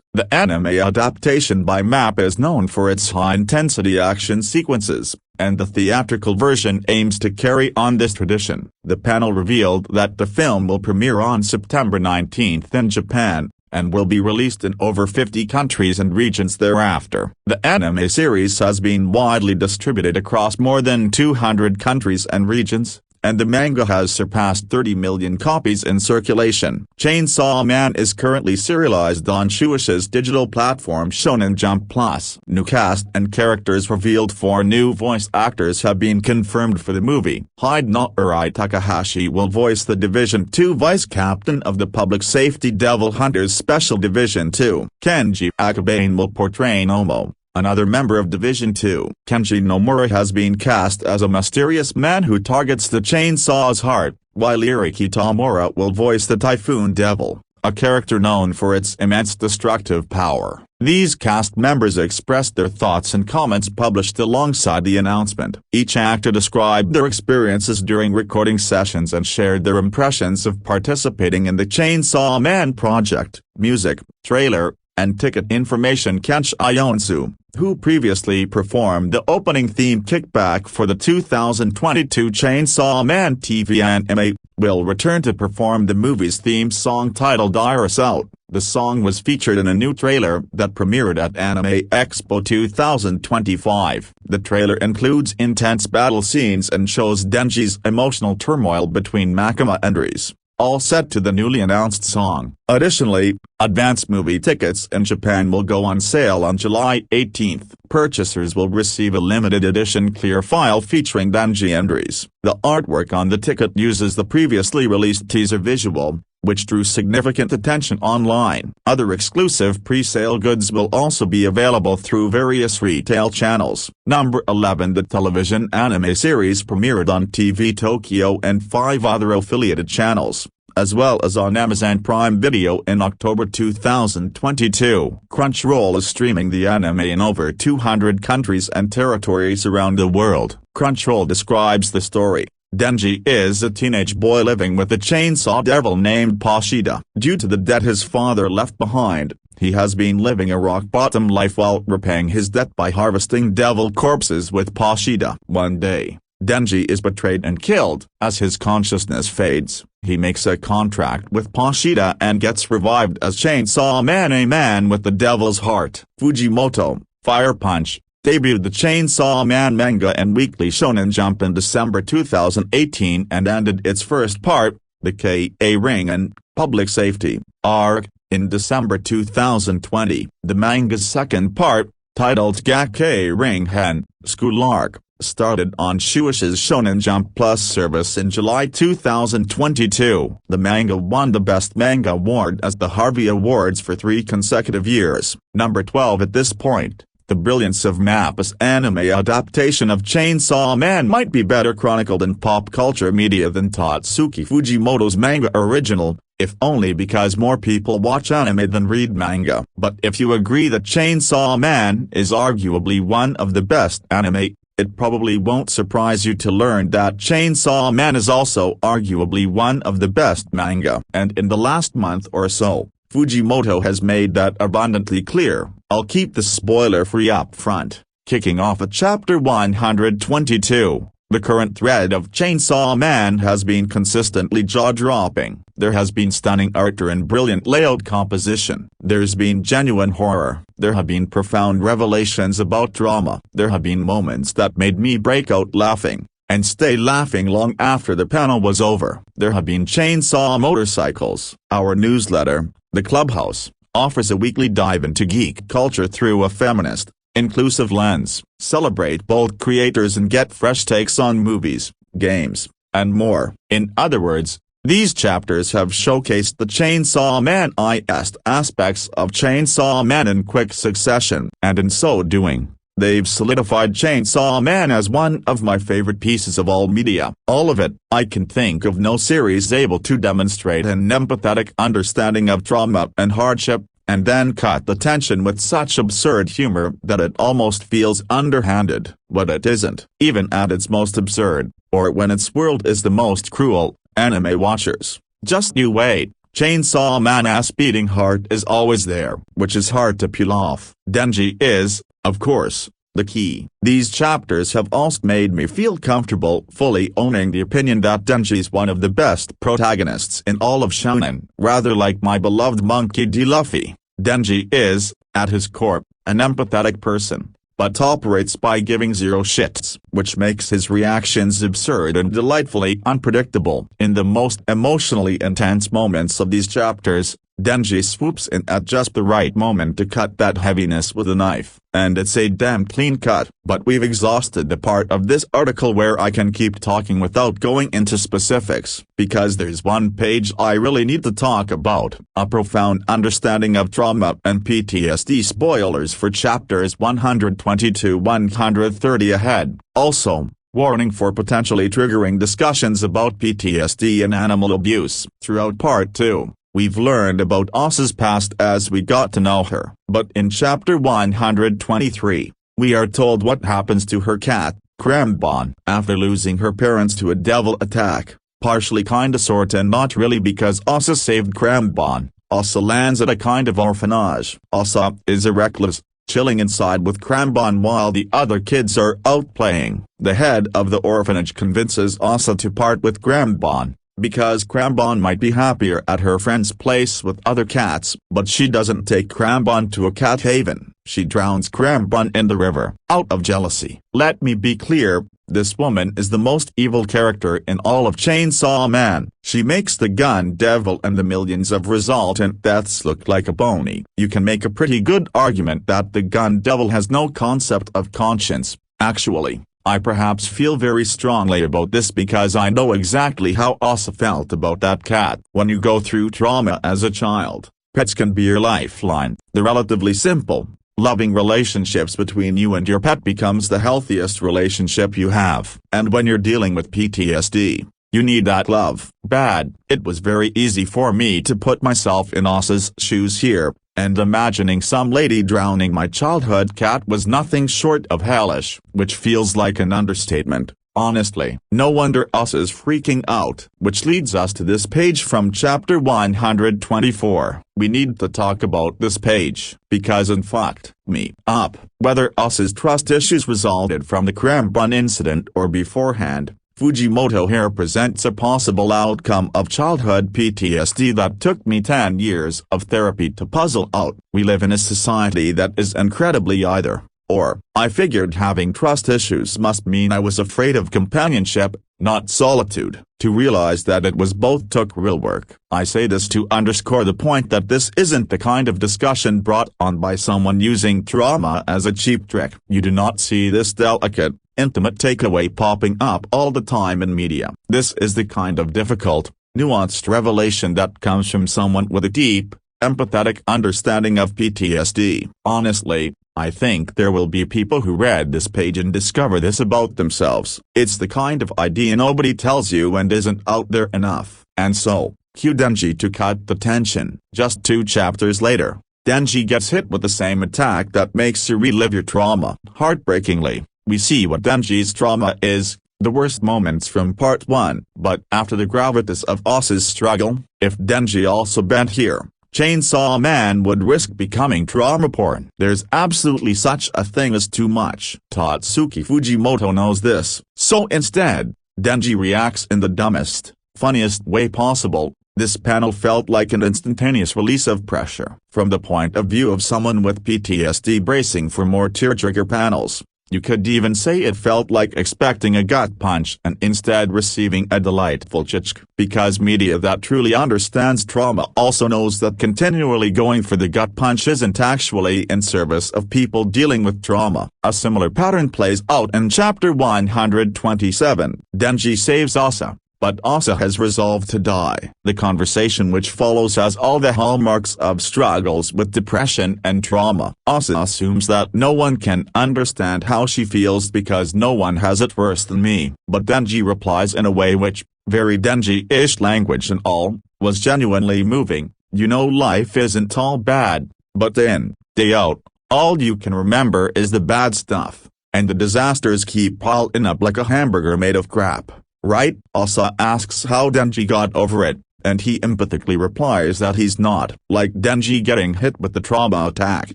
The anime adaptation by Mappa is known for its high-intensity action sequences, and the theatrical version aims to carry on this tradition. The panel revealed that the film will premiere on September 19 in Japan, and will be released in over 50 countries and regions thereafter. The anime series has been widely distributed across more than 200 countries and regions, and the manga has surpassed 30 million copies in circulation. Chainsaw Man is currently serialized on Shueisha's digital platform Shonen Jump Plus. New cast and characters revealed. 4 new voice actors have been confirmed for the movie. Hidenori Takahashi will voice the Division 2 Vice Captain of the Public Safety Devil Hunters Special Division 2. Kenji Akabane will portray Nomo, another member of Division 2. Kenji Nomura has been cast as a mysterious man who targets the chainsaw's heart, while Eri Kitamura will voice the Typhoon Devil, a character known for its immense destructive power. These cast members expressed their thoughts in comments published alongside the announcement. Each actor described their experiences during recording sessions and shared their impressions of participating in the Chainsaw Man project. Music, trailer, and ticket information. Kensai Onsu, who previously performed the opening theme Kickback for the 2022 Chainsaw Man TV anime, will return to perform the movie's theme song titled Iris Out. The song was featured in a new trailer that premiered at Anime Expo 2025. The trailer includes intense battle scenes and shows Denji's emotional turmoil between Makima and Reze, all set to the newly announced song. Additionally, advance movie tickets in Japan will go on sale on July 18. Purchasers will receive a limited edition clear file featuring Denji and Reze. The artwork on the ticket uses the previously released teaser visual, which drew significant attention online. Other exclusive pre-sale goods will also be available through various retail channels. Number 11. The television anime series premiered on TV Tokyo and 5 other affiliated channels, as well as on Amazon Prime Video in October 2022. Crunchyroll is streaming the anime in over 200 countries and territories around the world. Crunchyroll describes the story. Denji is a teenage boy living with a chainsaw devil named Pashida. Due to the debt his father left behind, he has been living a rock-bottom life while repaying his debt by harvesting devil corpses with Pashida. One day, Denji is betrayed and killed. As his consciousness fades, he makes a contract with Pashida and gets revived as Chainsaw Man, a man with the devil's heart. Fujimoto, Fire Punch, debuted the Chainsaw Man manga and Weekly Shonen Jump in December 2018 and ended its first part, the K.A. and Public Safety arc, in December 2020. The manga's second part, titled Gakei Ringen, School Arc, started on Shueisha's Shonen Jump Plus service in July 2022. The manga won the Best Manga Award as the Harvey Awards for 3 consecutive years. Number 12 at this point. The brilliance of Mappa's anime adaptation of Chainsaw Man might be better chronicled in pop culture media than Tatsuki Fujimoto's manga original, if only because more people watch anime than read manga. But if you agree that Chainsaw Man is arguably one of the best anime, it probably won't surprise you to learn that Chainsaw Man is also arguably one of the best manga. And in the last month or so, Fujimoto has made that abundantly clear. I'll keep the spoiler-free up front. Kicking off at chapter 122, the current thread of Chainsaw Man has been consistently jaw-dropping. There has been stunning art and brilliant layout composition. There's been genuine horror. There have been profound revelations about drama. There have been moments that made me break out laughing, and stay laughing long after the panel was over. There have been chainsaw motorcycles. Our newsletter, The Clubhouse, offers a weekly dive into geek culture through a feminist, inclusive lens. Celebrate both creators and get fresh takes on movies, games, and more. In other words, these chapters have showcased the Chainsaw Man-esque aspects of Chainsaw Man in quick succession, and in so doing, they've solidified Chainsaw Man as one of my favorite pieces of all media. All of it. I can think of no series able to demonstrate an empathetic understanding of trauma and hardship, and then cut the tension with such absurd humor that it almost feels underhanded. But it isn't. Even at its most absurd, or when its world is the most cruel, anime watchers, just you wait. Chainsaw Man's beating heart is always there, which is hard to peel off. Denji is, of course, the key. These chapters have also made me feel comfortable fully owning the opinion that Denji's one of the best protagonists in all of shonen. Rather like my beloved Monkey D. Luffy, Denji is, at his core, an empathetic person, but operates by giving zero shits, which makes his reactions absurd and delightfully unpredictable. In the most emotionally intense moments of these chapters, Denji swoops in at just the right moment to cut that heaviness with a knife, and it's a damn clean cut. But we've exhausted the part of this article where I can keep talking without going into specifics, because there's one page I really need to talk about, a profound understanding of trauma and PTSD. Spoilers for chapters 120-130 ahead. Also, warning for potentially triggering discussions about PTSD and animal abuse. Throughout part 2. We've learned about Asa's past as we got to know her. But in chapter 123, we are told what happens to her cat, Krambon, after losing her parents to a devil attack. Partially kinda sorta and not really, because Asa saved Krambon. Asa lands at a kind of orphanage. Asa is a recluse, chilling inside with Krambon while the other kids are out playing. The head of the orphanage convinces Asa to part with Krambon, because Krambon might be happier at her friend's place with other cats. But she doesn't take Krambon to a cat haven. She drowns Krambon in the river, out of jealousy. Let me be clear, this woman is the most evil character in all of Chainsaw Man. She makes the gun devil and the millions of resultant deaths look like a bony. You can make a pretty good argument that the gun devil has no concept of conscience. Actually, I perhaps feel very strongly about this because I know exactly how Asa felt about that cat. When you go through trauma as a child, pets can be your lifeline. The relatively simple, loving relationships between you and your pet becomes the healthiest relationship you have. And when you're dealing with PTSD, you need that love. Bad. It was very easy for me to put myself in Asa's shoes here, and imagining some lady drowning my childhood cat was nothing short of hellish, which feels like an understatement, honestly. No wonder Asa's freaking out. Which leads us to this page from chapter 124. We need to talk about this page, because it fucked me up. Whether Asa's trust issues resulted from the Krambon incident or beforehand, Fujimoto here presents a possible outcome of childhood PTSD that took me 10 years of therapy to puzzle out. We live in a society that is incredibly either or. I figured having trust issues must mean I was afraid of companionship, not solitude. To realize that it was both took real work. I say this to underscore the point that this isn't the kind of discussion brought on by someone using trauma as a cheap trick. You do not see this delicate, intimate takeaway popping up all the time in media. This is the kind of difficult, nuanced revelation that comes from someone with a deep, empathetic understanding of PTSD. Honestly, I think there will be people who read this page and discover this about themselves. It's the kind of idea nobody tells you and isn't out there enough. And so, cue Denji to cut the tension. Just 2 chapters later, Denji gets hit with the same attack that makes you relive your trauma. Heartbreakingly, we see what Denji's trauma is, the worst moments from part 1. But after the gravitas of Asa's struggle, if Denji also bent here, Chainsaw Man would risk becoming trauma porn. There's absolutely such a thing as too much. Tatsuki Fujimoto knows this. So instead, Denji reacts in the dumbest, funniest way possible. This panel felt like an instantaneous release of pressure. From the point of view of someone with PTSD bracing for more tearjerker panels, you could even say it felt like expecting a gut punch and instead receiving a delightful chichk. Because media that truly understands trauma also knows that continually going for the gut punch isn't actually in service of people dealing with trauma. A similar pattern plays out in chapter 127. Denji saves Asa, but Asa has resolved to die. The conversation which follows has all the hallmarks of struggles with depression and trauma. Asa assumes that no one can understand how she feels because no one has it worse than me. But Denji replies in a way which, very Denji-ish language and all, was genuinely moving. You know, life isn't all bad, but day in, day out, all you can remember is the bad stuff, and the disasters keep piling up like a hamburger made of crap. Right? Asa asks how Denji got over it, and he empathically replies that he's not. Like Denji getting hit with the trauma attack,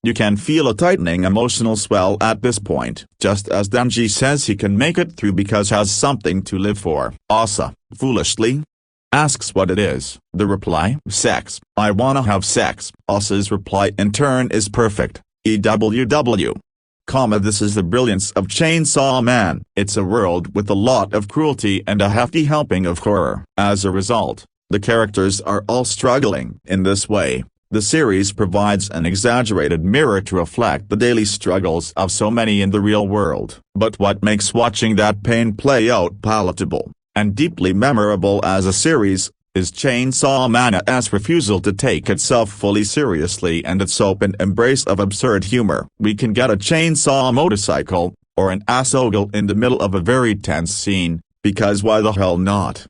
you can feel a tightening emotional swell at this point. Just as Denji says he can make it through because has something to live for. Asa, foolishly, asks what it is. The reply, sex. I wanna have sex. Asa's reply in turn is perfect. EWW. This is the brilliance of Chainsaw Man. It's a world with a lot of cruelty and a hefty helping of horror. As a result, the characters are all struggling. In this way, the series provides an exaggerated mirror to reflect the daily struggles of so many in the real world. But what makes watching that pain play out palatable and deeply memorable as a series is Chainsaw Man's refusal to take itself fully seriously and its open embrace of absurd humor. We can get a chainsaw motorcycle, or an asshole in the middle of a very tense scene, because why the hell not?